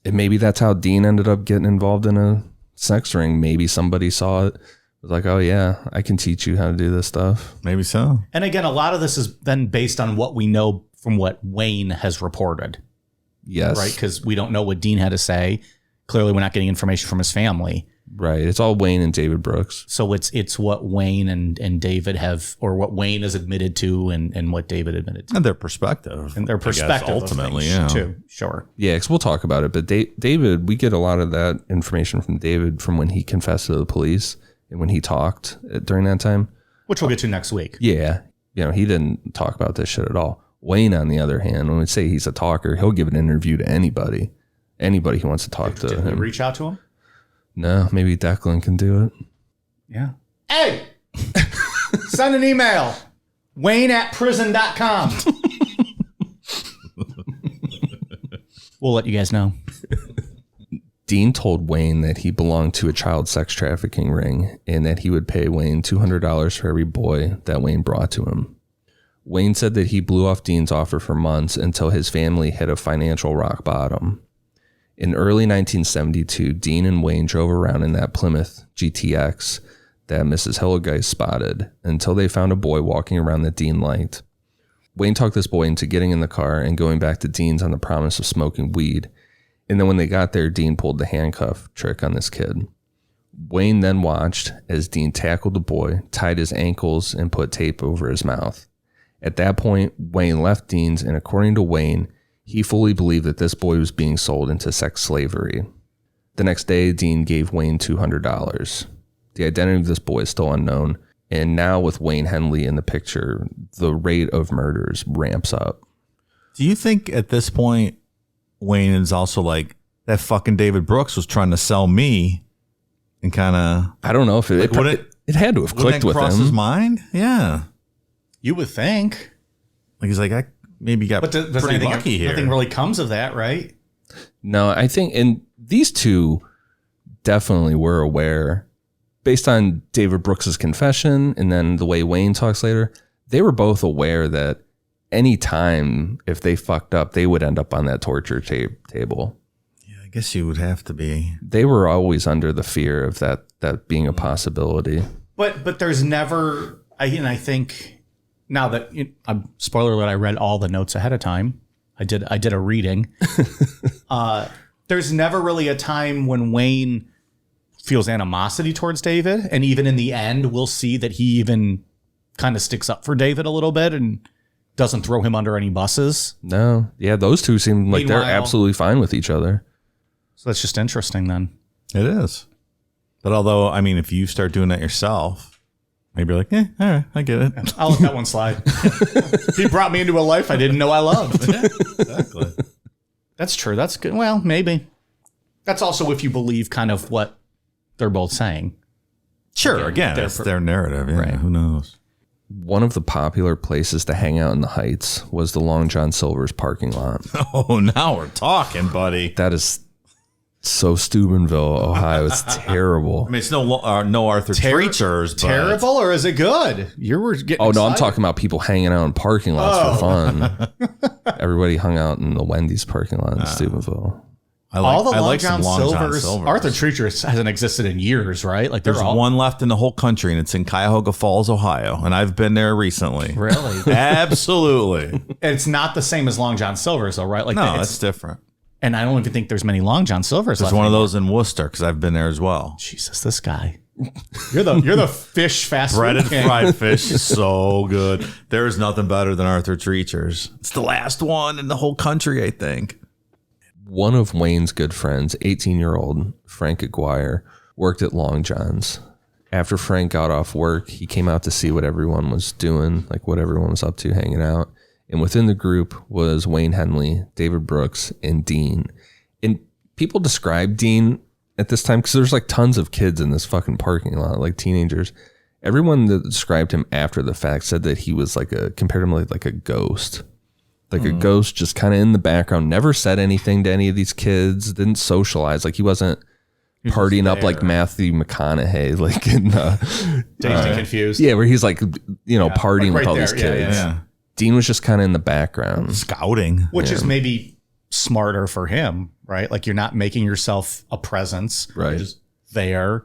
And maybe that's how Dean ended up getting involved in a sex ring. Maybe somebody saw it, was like, oh yeah, I can teach you how to do this stuff. Maybe so. And again, a lot of this is then based on what we know from what Wayne has reported. Yes. Right? Because we don't know what Dean had to say. Clearly, we're not getting information from his family. Right. It's all Wayne and David Brooks. So it's what Wayne and David have, or what Wayne has admitted to and what David admitted to. And their perspective. And their perspective ultimately, of things, yeah. too. Sure. Yeah, because we'll talk about it. But David, we get a lot of that information from David from when he confessed to the police and when he talked during that time. Which we'll get to next week. Yeah. He didn't talk about this shit at all. Wayne, on the other hand, when we say he's a talker, he'll give an interview to anybody who wants to talk to Did him. we reach out to him? No, maybe Declan can do it. Yeah. Hey! Send an email. Wayne@prison.com. We'll let you guys know. Dean told Wayne that he belonged to a child sex trafficking ring and that he would pay Wayne $200 for every boy that Wayne brought to him. Wayne said that he blew off Dean's offer for months until his family hit a financial rock bottom. In early 1972, Dean and Wayne drove around in that Plymouth GTX that Mrs. Hilligeist spotted until they found a boy walking around that Dean liked. Wayne talked this boy into getting in the car and going back to Dean's on the promise of smoking weed. And then when they got there, Dean pulled the handcuff trick on this kid. Wayne then watched as Dean tackled the boy, tied his ankles, and put tape over his mouth. At that point, Wayne left Dean's, and according to Wayne, he fully believed that this boy was being sold into sex slavery. The next day, Dean gave Wayne $200. The identity of this boy is still unknown, and now with Wayne Henley in the picture, the rate of murders ramps up. Do you think at this point, Wayne is also like, that fucking David Brooks was trying to sell me and kind of... I don't know if it had to have clicked with cross him. his mind? Yeah. You would think. Like he's like, I maybe got pretty lucky here. Nothing really comes of that, right? No, I think, and these two definitely were aware, based on David Brooks's confession and then the way Wayne talks later, they were both aware that any time if they fucked up, they would end up on that torture table. Yeah, I guess you would have to be. They were always under the fear of that being a possibility. But there's never, I think, now that, spoiler alert, I read all the notes ahead of time. I did a reading. There's never really a time when Wayne feels animosity towards David. And even in the end, we'll see that he even kind of sticks up for David a little bit and doesn't throw him under any buses. No. Yeah, those two seem like they're absolutely fine with each other. So that's just interesting then. It is. But although, I mean, if you start doing that yourself, maybe you're like, all right, I get it. I'll let that one slide. He brought me into a life I didn't know I loved. Yeah, exactly. That's true. That's good. Well, maybe. That's also if you believe kind of what they're both saying. Sure. Again, it's their narrative. Yeah, Right. Who knows? One of the popular places to hang out in the Heights was the Long John Silver's parking lot. Oh, now we're talking, buddy. That is so Steubenville, Ohio. It's terrible. I mean, it's no Arthur Treachers. But Terrible, or is it good? You were getting Oh, no, I'm excited. talking about people hanging out in parking lots for fun. Everybody hung out in the Wendy's parking lot in Steubenville. All the I Long like John some Long John Silvers. Silvers. Arthur Treacher hasn't existed in years, right? Like There's they're all one left in the whole country, and it's in Cuyahoga Falls, Ohio. And I've been there recently. really. Absolutely. It's not the same as Long John Silver's, though, right? Like No, it's- that's different. and I don't even think there's many Long John Silvers. There's left one of anymore. those in Worcester because I've been there as well. Jesus, this guy. You're the fish fast Breaded food king. fried fish is so good. There is nothing better than Arthur Treacher's. It's the last one in the whole country, I think. One of Wayne's good friends, 18-year-old Frank Aguirre, worked at Long John's. After Frank got off work, he came out to see what everyone was doing, like what everyone was up to, hanging out. And within the group was Wayne Henley, David Brooks, and Dean. And people describe Dean at this time, because there's like tons of kids in this fucking parking lot, like teenagers. Everyone that described him after the fact said that he was compared him like a ghost. Like a ghost, just kind of in the background, never said anything to any of these kids, didn't socialize. Like he wasn't partying up like Matthew McConaughey, like in Dazed and Confused. yeah, where he's like, partying like with right all there. these Yeah, kids. Yeah. Dean was just kind of in the background. Scouting. Which is maybe smarter for him, right? Like you're not making yourself a presence. Right. You're just there.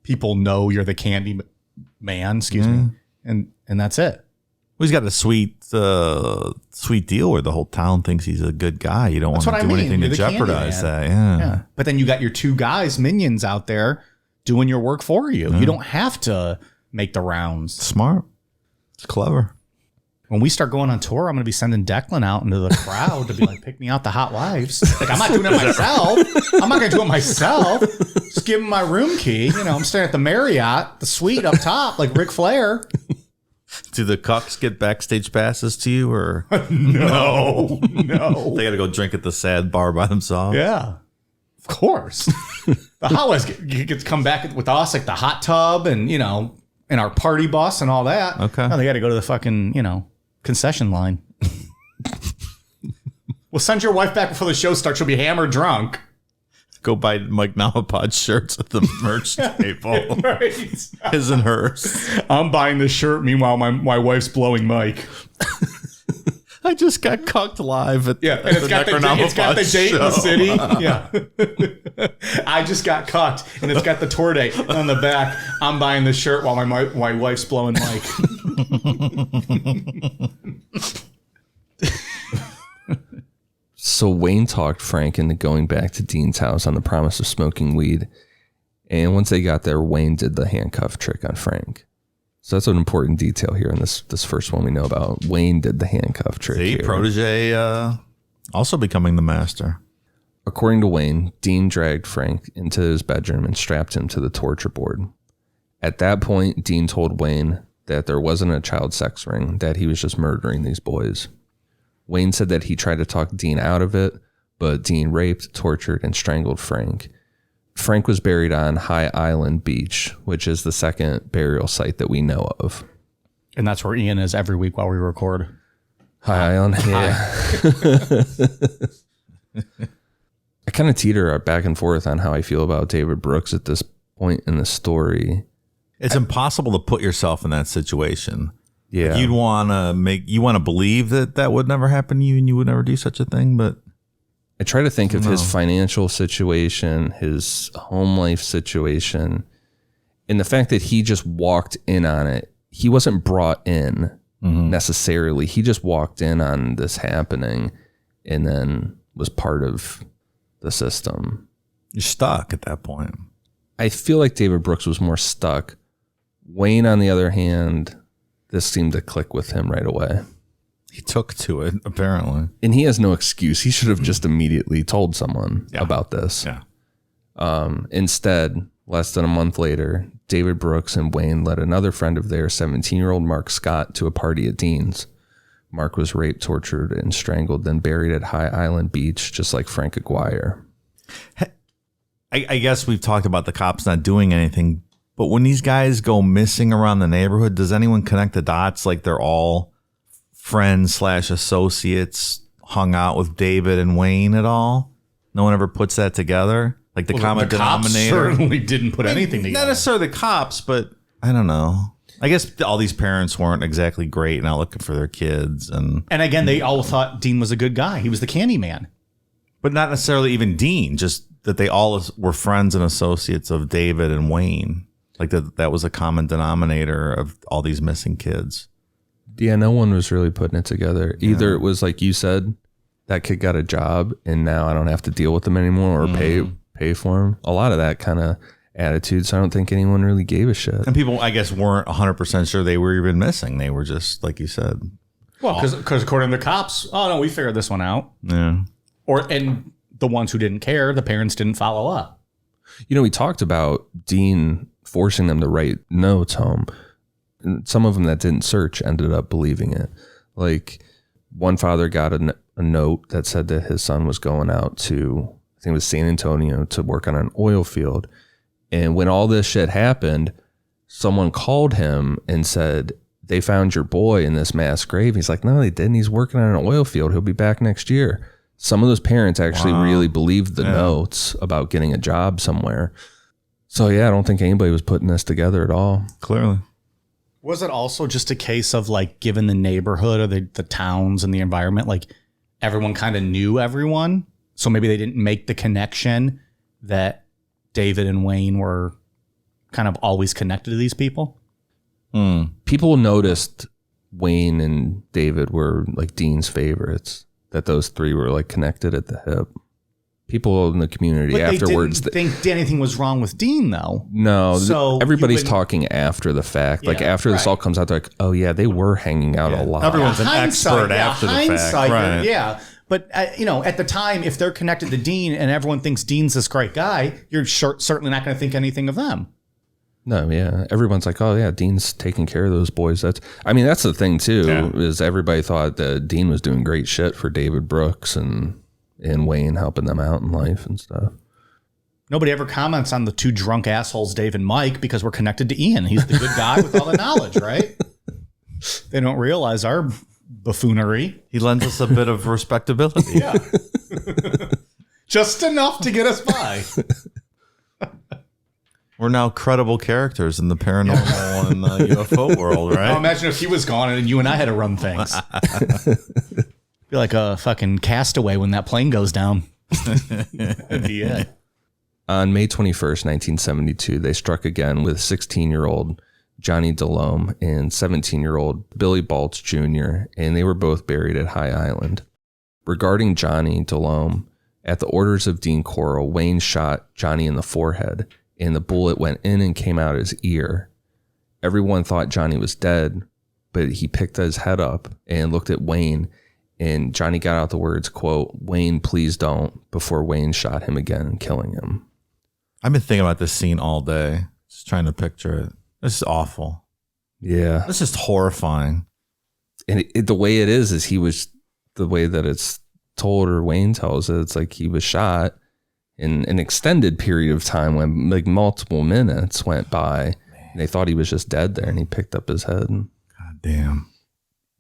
People know you're the candy man, excuse me. And that's it. He's got a sweet deal where the whole town thinks he's a good guy. You don't want to do anything to jeopardize that. Yeah. But then you got your 2 guys, minions out there doing your work for you. You don't have to make the rounds. Smart. It's clever. When we start going on tour, I'm going to be sending Declan out into the crowd to be like, pick me out the hot wives. Like, I'm not doing it myself. I'm not going to do it myself. Just give him my room key. You know, I'm staying at the Marriott, the suite up top, like Ric Flair. Do the cucks get backstage passes to you, or No. they got to go drink at the sad bar by themselves? Yeah, of course. The hot wives get to come back with us, like the hot tub and, you know, and our party bus and all that. Okay. No, they got to go to the fucking, you know, concession line. We'll send your wife back before the show starts. She'll be hammered drunk. Go buy Mike Namapod shirts at the merch table. Right. His and hers. I'm buying this shirt. Meanwhile, my wife's blowing Mike. I just got cucked live at Yeah, and it's got the date in the city. Yeah. I just got cucked, and it's got the tour date on the back. I'm buying this shirt while my wife's blowing Mike. So Wayne talked Frank into going back to Dean's house on the promise of smoking weed. And once they got there, Wayne did the handcuff trick on Frank. So that's an important detail here in this first one we know about. Wayne did the handcuff trick. See, here. protege also becoming the master. According to Wayne, Dean dragged Frank into his bedroom and strapped him to the torture board. At that point, Dean told Wayne that there wasn't a child sex ring, that he was just murdering these boys. Wayne said that he tried to talk Dean out of it, but Dean raped, tortured, and strangled Frank. Frank was buried on High Island Beach, which is the second burial site that we know of. And that's where Ian is every week while we record. High Island, yeah. I kind of teeter back and forth on how I feel about David Brooks at this point in the story. It's impossible to put yourself in that situation. Yeah. Like you want to believe that would never happen to you and you would never do such a thing, but I try to think of his financial situation, his home life situation, and the fact that he just walked in on it. He wasn't brought in necessarily. He just walked in on this happening and then was part of the system. You're stuck at that point. I feel like David Brooks was more stuck. Wayne, on the other hand, this seemed to click with him right away. He took to it, apparently. And he has no excuse. He should have just immediately told someone about this. Yeah. Instead, less than a month later, David Brooks and Wayne led another friend of theirs, 17-year-old Mark Scott, to a party at Dean's. Mark was raped, tortured, and strangled, then buried at High Island Beach, just like Frank Aguirre. I guess we've talked about the cops not doing anything, but when these guys go missing around the neighborhood, does anyone connect the dots like they're all friends/associates hung out with David and Wayne at all? No one ever puts that together? Like the common denominator? Cops certainly didn't put anything together. Not necessarily the cops, but I don't know. I guess all these parents weren't exactly great now looking for their kids. And again, they all thought Dean was a good guy. He was the candy man. But not necessarily even Dean, just that they all were friends and associates of David and Wayne. Like that was a common denominator of all these missing kids. Yeah, no one was really putting it together. Either it was like you said, that kid got a job and now I don't have to deal with him anymore or pay for him. A lot of that kind of attitude. So I don't think anyone really gave a shit. And people, I guess, weren't 100% sure they were even missing. They were just, like you said. Well, because according to the cops, oh no, we figured this one out. Yeah. And the ones who didn't care, the parents didn't follow up. You know, we talked about Dean forcing them to write notes home. And some of them that didn't search ended up believing it. Like one father got a note that said that his son was going out to, I think it was San Antonio, to work on an oil field. And when all this shit happened, someone called him and said, they found your boy in this mass grave. He's like, no, they didn't. He's working on an oil field. He'll be back next year. Some of those parents actually really believed the notes about getting a job somewhere. So, yeah, I don't think anybody was putting this together at all. Clearly. Was it also just a case of like, given the neighborhood or the towns and the environment, like everyone kind of knew everyone? So maybe they didn't make the connection that David and Wayne were kind of always connected to these people? People noticed Wayne and David were like Dean's favorites, that those three were like connected at the hip. People in the community But afterwards they didn't think anything was wrong with Dean, though. No, So everybody's talking after the fact. Like Yeah, after this all comes out, they're like, oh yeah, they were hanging out a lot. Everyone's an expert after the fact. Hindsight, Right. Yeah. But, at the time, if they're connected to Dean and everyone thinks Dean's this great guy, you're certainly not going to think anything of them. No, yeah. Everyone's like, oh yeah, Dean's taking care of those boys. That's the thing too, is everybody thought that Dean was doing great shit for David Brooks and Wayne, helping them out in life and stuff. Nobody ever comments on the two drunk assholes, Dave and Mike, because we're connected to Ian. He's the good guy with all the knowledge, right? They don't realize our buffoonery. He lends us a bit of respectability. Yeah. Just enough to get us by. We're now credible characters in the paranormal and UFO world, right? Now imagine if he was gone and you and I had to run things. Be like a fucking castaway when that plane goes down. That'd be it. On May 21st, 1972, they struck again with 16-year-old Johnny DeLome and 17-year-old Billy Baltz Jr., and they were both buried at High Island. Regarding Johnny DeLome, at the orders of Dean Corll, Wayne shot Johnny in the forehead, and the bullet went in and came out his ear. Everyone thought Johnny was dead, but he picked his head up and looked at Wayne, and Johnny got out the words, quote, "Wayne, please don't," before Wayne shot him again, killing him. I've been thinking about this scene all day, just trying to picture it. This is awful. Yeah. This is just horrifying. And the way it is he was, the way that it's told, or Wayne tells it, it's like he was shot in an extended period of time when like multiple minutes went by. And they thought he was just dead there, and he picked up his head. God damn.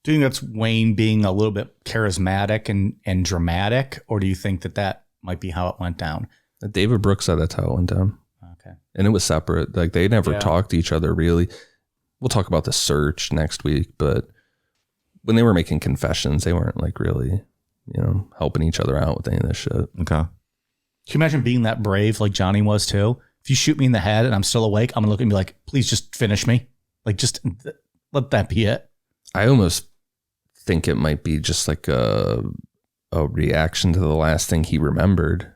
Do you think that's Wayne being a little bit charismatic and dramatic, or do you think that might be how it went down? David Brooks said that's how it went down. Okay. And it was separate. Like they never talked to each other really. We'll talk about the search next week, but when they were making confessions, they weren't like really, helping each other out with any of this shit. Okay. Can you imagine being that brave like Johnny was too? If you shoot me in the head and I'm still awake, I'm gonna look and be like, please just finish me. Like just let that be it. I almost think it might be just like a reaction to the last thing he remembered.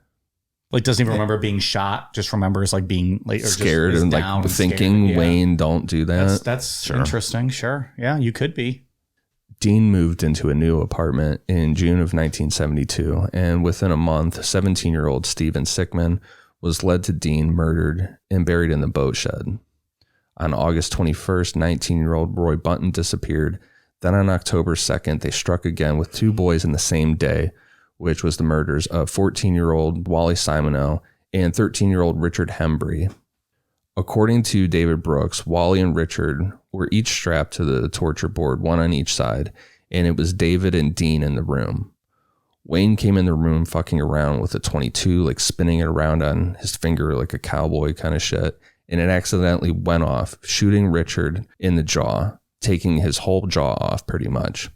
Like doesn't even remember being shot, just remembers like being like scared and like thinking, scared. Wayne, don't do that. That's sure. Interesting. Sure. Yeah, you could be. Dean moved into a new apartment in June of 1972, and within a month, 17-year-old Stephen Sickman was led to Dean, murdered, and buried in the boat shed. On August 21st, 19-year-old Roy Bunton disappeared. Then on October 2nd, they struck again with two boys in the same day, which was the murders of 14-year-old Wally Simoneau and 13-year-old Richard Hembry. According to David Brooks, Wally and Richard were each strapped to the torture board, one on each side, and it was David and Dean in the room. Wayne came in the room fucking around with a .22, like spinning it around on his finger like a cowboy kind of shit, and it accidentally went off, shooting Richard in the jaw, taking his whole jaw off pretty much.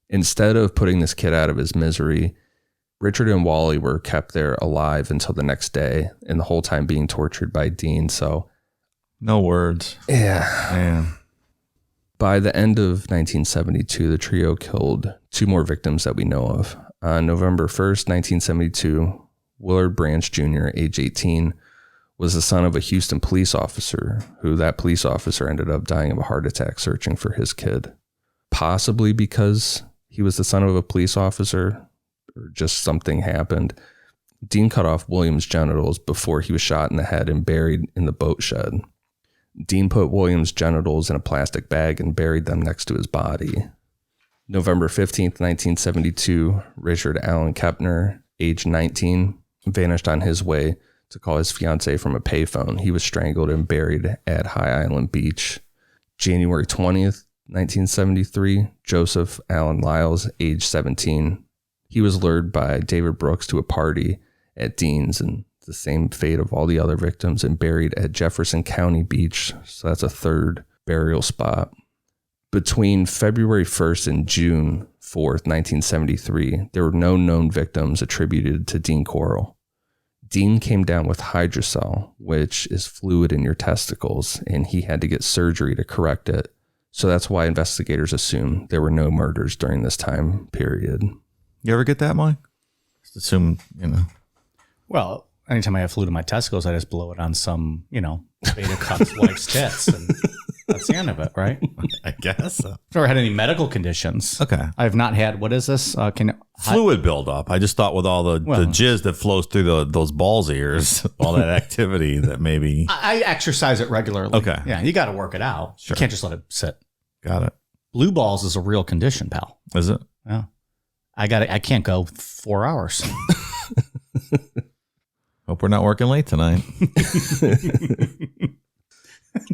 Instead of putting this kid out of his misery, Richard and Wally were kept there alive until the next day, and the whole time being tortured by Dean. So, no words. Yeah. Man. By the end of 1972, the trio killed two more victims that we know of. On November 1st, 1972, Willard Branch Jr., age 18, was the son of a Houston police officer, who that police officer ended up dying of a heart attack searching for his kid. Possibly because he was the son of a police officer, or just something happened. Dean cut off Williams' genitals before he was shot in the head and buried in the boat shed. Dean put Williams' genitals in a plastic bag and buried them next to his body. November 15th, 1972, Richard Allen Kepner, age 19, vanished on his way to call his fiancée from a payphone. He was strangled and buried at High Island Beach. January 20th, 1973, Joseph Allen Lyles, age 17. He was lured by David Brooks to a party at Dean's, and the same fate of all the other victims, and buried at Jefferson County Beach. So that's a third burial spot. Between February 1st and June 4th, 1973, there were no known victims attributed to Dean Corll. Dean came down with hydrocele, which is fluid in your testicles, and he had to get surgery to correct it. So that's why investigators assume there were no murders during this time period. You ever get that, Mike? Just assume, Well, anytime I have fluid in my testicles, I just blow it on some, beta cups wife's tits, and that's the end of it, right? I guess. Never had any medical conditions. Okay. I have not had, what is this? Fluid buildup. I just thought with all the jizz that flows through those balls ears, all that activity that maybe. I exercise it regularly. Okay. Yeah, you got to work it out. Sure. You can't just let it sit. Got it. Blue balls is a real condition, pal. Is it? Yeah. I can't go 4 hours. Hope we're not working late tonight.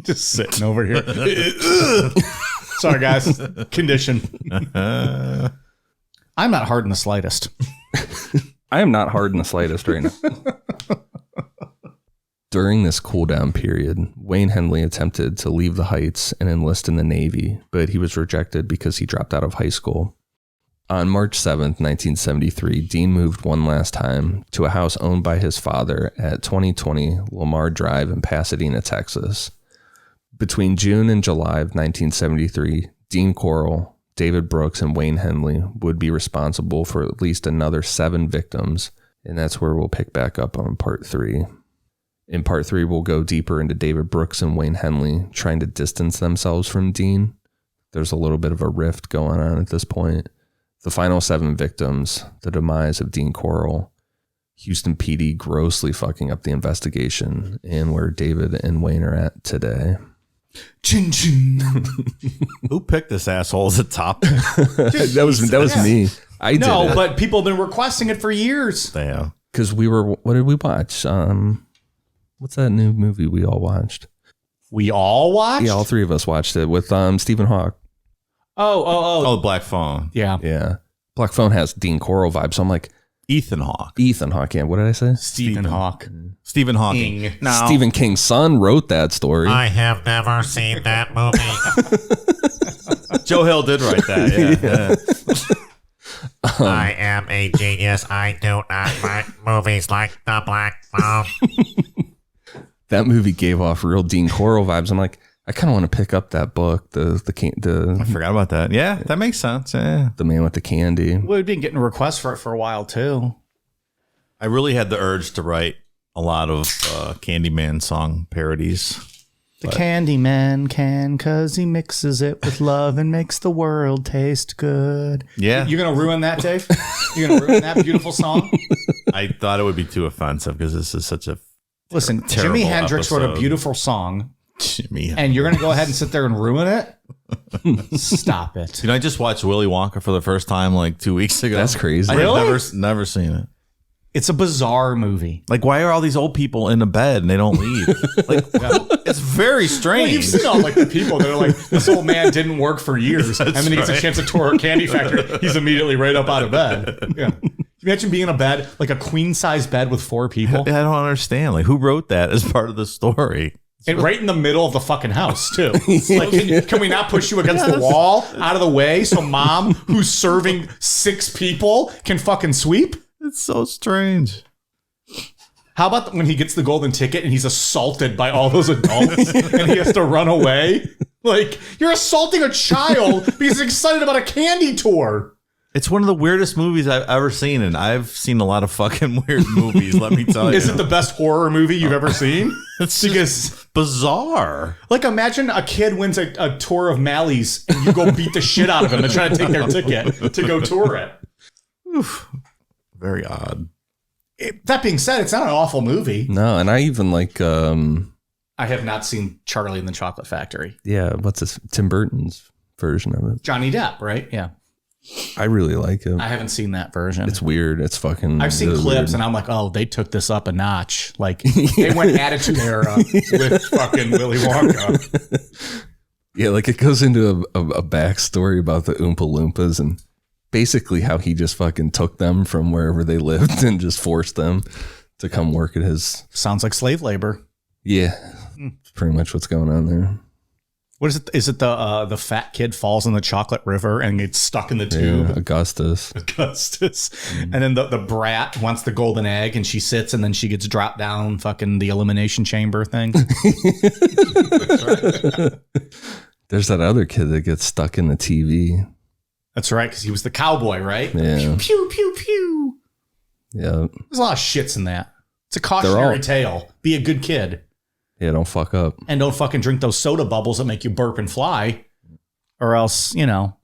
Just sitting over here. Sorry, guys. Condition. I'm not hard in the slightest. I am not hard in the slightest right now. During this cool down period, Wayne Henley attempted to leave the Heights and enlist in the Navy, but he was rejected because he dropped out of high school. On March 7th, 1973, Dean moved one last time to a house owned by his father at 2020 Lamar Drive in Pasadena, Texas. Between June and July of 1973, Dean Corll, David Brooks, and Wayne Henley would be responsible for at least another 7 victims, and that's where we'll pick back up on part 3. In part 3, we'll go deeper into David Brooks and Wayne Henley trying to distance themselves from Dean. There's a little bit of a rift going on at this point. The final 7 victims, the demise of Dean Corll, Houston PD grossly fucking up the investigation, and where David and Wayne are at today. Chin chin. Who picked this asshole as a top? that was me. I did. No, but people have been requesting it for years. Damn. Because what did we watch? What's that new movie we all watched? We all watched? Yeah, all 3 of us watched it with Stephen Hawke. Oh, Black Phone. Yeah. Yeah. Black Phone has Dean Corll vibes. So I'm like, Ethan Hawke. Yeah. What did I say? Stephen Hawke. Stephen Hawking. No. Stephen King's son wrote that story. I have never seen that movie. Joe Hill did write that. Yeah. I am a genius. I do not write movies like The Black Phone. That movie gave off real Dean Corll vibes. I'm like, I kind of want to pick up that book, I the forgot about that. Yeah, that makes sense. Yeah. Man with the Candy. We've been getting requests for it for a while, too. I really had the urge to write a lot of Candyman song parodies. The Candyman can, cause he mixes it with love and makes the world taste good. Yeah. You're going to ruin that, Dave? You're going to ruin that beautiful song? I thought it would be too offensive because this is such a Listen, terrible Jimi Hendrix wrote a episode. beautiful song, Jimmy. and you're going to go ahead and sit there and ruin it? Stop it. I just watched Willy Wonka for the first time like 2 weeks ago. That's crazy. I Really? have never seen it. It's a bizarre movie. Like, why are all these old people in a bed and they don't leave? Like, it's very strange. Well, you've seen all like the people that are like, this old man didn't work for years, and then he gets a chance to tour a candy factory. He's immediately right up out of bed. Yeah. Can you imagine being in a bed, like a queen size bed with 4 people? I don't understand. Like, who wrote that as part of the story? And right in the middle of the fucking house, too. Like, can we not push you against the wall out of the way so mom, who's serving 6 people, can fucking sweep? It's so strange. How about when he gets the golden ticket and he's assaulted by all those adults and he has to run away? Like, you're assaulting a child because he's excited about a candy tour. It's one of the weirdest movies I've ever seen, and I've seen a lot of fucking weird movies, let me tell you. Is it the best horror movie you've ever seen? It's Because, just bizarre. like, imagine a kid wins a tour of Mally's and you go beat the shit out of him and try to take their ticket to go tour it. Oof. Very odd. That being said, it's not an awful movie. No, and I even like, I have not seen Charlie and the Chocolate Factory. what's this? Tim Burton's version of it. Johnny Depp, right? Yeah. I really like it. I haven't seen that version. It's weird. It's fucking. I've seen really clips weird. and I'm like, oh, they took this up a notch. Like they went Attitude Era with fucking Willy Wonka. Yeah, like it goes into a backstory about the Oompa Loompas and basically how he just fucking took them from wherever they lived and just forced them to come work at his. Sounds like slave labor. Yeah, pretty much what's going on there. What is it? Is it the fat kid falls in the chocolate river and gets stuck in the tube? Yeah, Augustus. Augustus. And then the brat wants the golden egg and she sits and then she gets dropped down fucking the elimination chamber thing. There's that other kid that gets stuck in the TV. That's right, because he was the cowboy, right? Yeah. Pew, pew, pew, pew. Yeah. There's a lot of shits in that. It's a cautionary tale. Be a good kid. Yeah, don't fuck up. And don't fucking drink those soda bubbles that make you burp and fly. Or else, you know.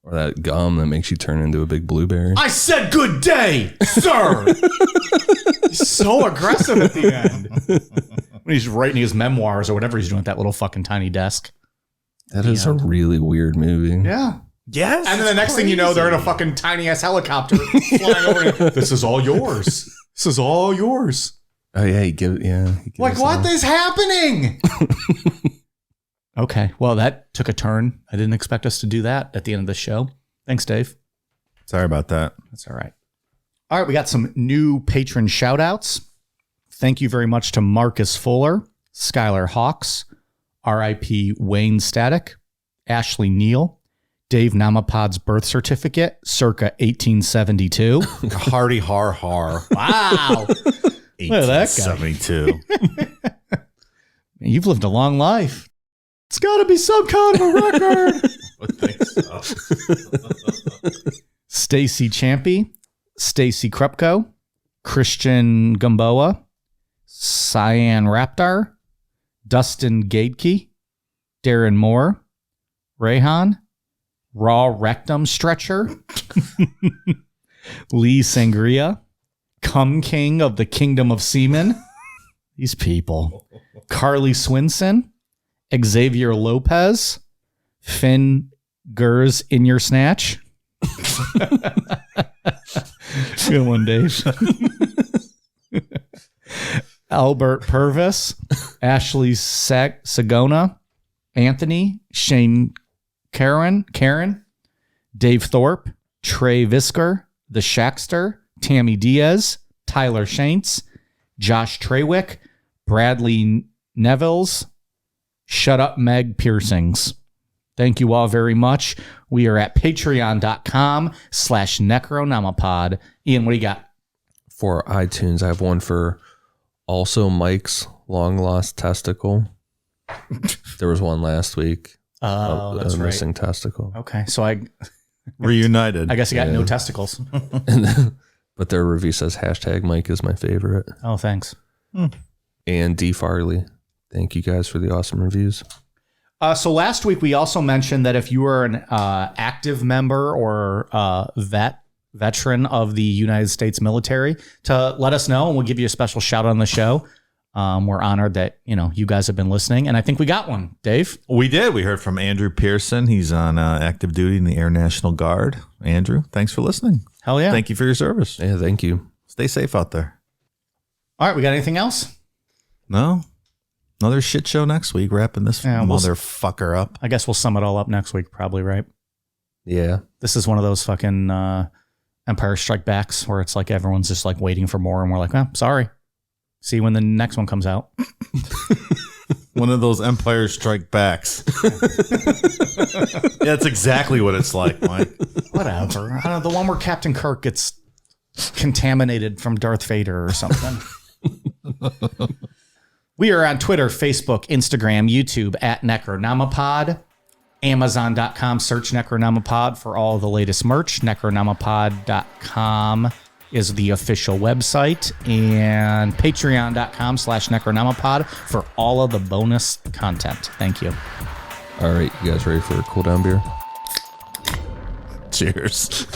Or that gum that makes you turn into a big blueberry. I said good day, sir. He's so aggressive at the end. When he's writing his memoirs or whatever he's doing at that little fucking tiny desk. That is a really weird movie. Yeah. Yes. And then the next thing you know, they're in a fucking tiny ass helicopter flying over. This is all yours. This is all yours. Oh yeah, he gives Like, what is happening? Okay, well, that took a turn. I didn't expect us to do that at the end of the show. Thanks, Dave. Sorry about that. That's all right. All right, we got some new patron shout-outs. Thank you very much to Marcus Fuller, Skylar Hawks, R.I.P. Wayne Static, Ashley Neal, Dave Namapod's birth certificate, circa 1872. Hardy har har. Wow. Look at that guy. 1872. You've lived a long life. It's got to be some kind of a record. I think so. Stacy Champy, Stacy Krupko, Christian Gamboa, Cyan Raptar, Dustin Gadeke, Darren Moore, Rayhan, Raw Rectum Stretcher, Lee Sangria, Cum King of the Kingdom of Seamen. These people. Carly Swinson, Xavier Lopez, Finn Gers in your snatch. Good one, Dave. Albert Purvis, Ashley Sagona, Anthony, Shane Karen, Dave Thorpe, Trey Visker, The Shackster, Tammy Diaz, Tyler Shanks, Josh Treywick, Bradley Neville's, Shut Up Meg Piercings. Thank you all very much. We are at patreon.com/necronomapod. Ian, what do you got? For iTunes, I have one for also Mike's long lost testicle. There was one last week. Oh, that's a right. missing testicle. Okay, so I Reunited. guess I got no testicles. But their review says #Mike is my favorite. Oh, thanks. And D Farley. Thank you guys for the awesome reviews. So last week we also mentioned that if you are an active member or veteran of the United States military, to let us know and we'll give you a special shout out on the show. We're honored that you guys have been listening, and I think we got one. Dave, We did. We heard from Andrew Pearson. He's on active duty in the Air National Guard. Andrew, thanks for listening. hell yeah! Thank you for your service. Yeah, thank you. Stay safe out there. All right, we got anything else? No? Another shit show next week, wrapping this Yeah, motherfucker up. I guess we'll sum it all up next week, probably, right? Yeah. This is one of those fucking Empire Strike Backs where it's like everyone's just like waiting for more, and we're like, oh, sorry. See you when the next one comes out. One of those Empire Strike Backs. Yeah, that's exactly what it's like, Mike. Whatever. I don't know, the one where Captain Kirk gets contaminated from Darth Vader or something. We are on Twitter, Facebook, Instagram, YouTube at Necronomapod. Amazon.com, search Necronomapod for all the latest merch. Necronomapod.com is the official website. And patreon.com/Necronomapod for all of the bonus content. Thank you. All right. You guys ready for a cool down beer? Cheers.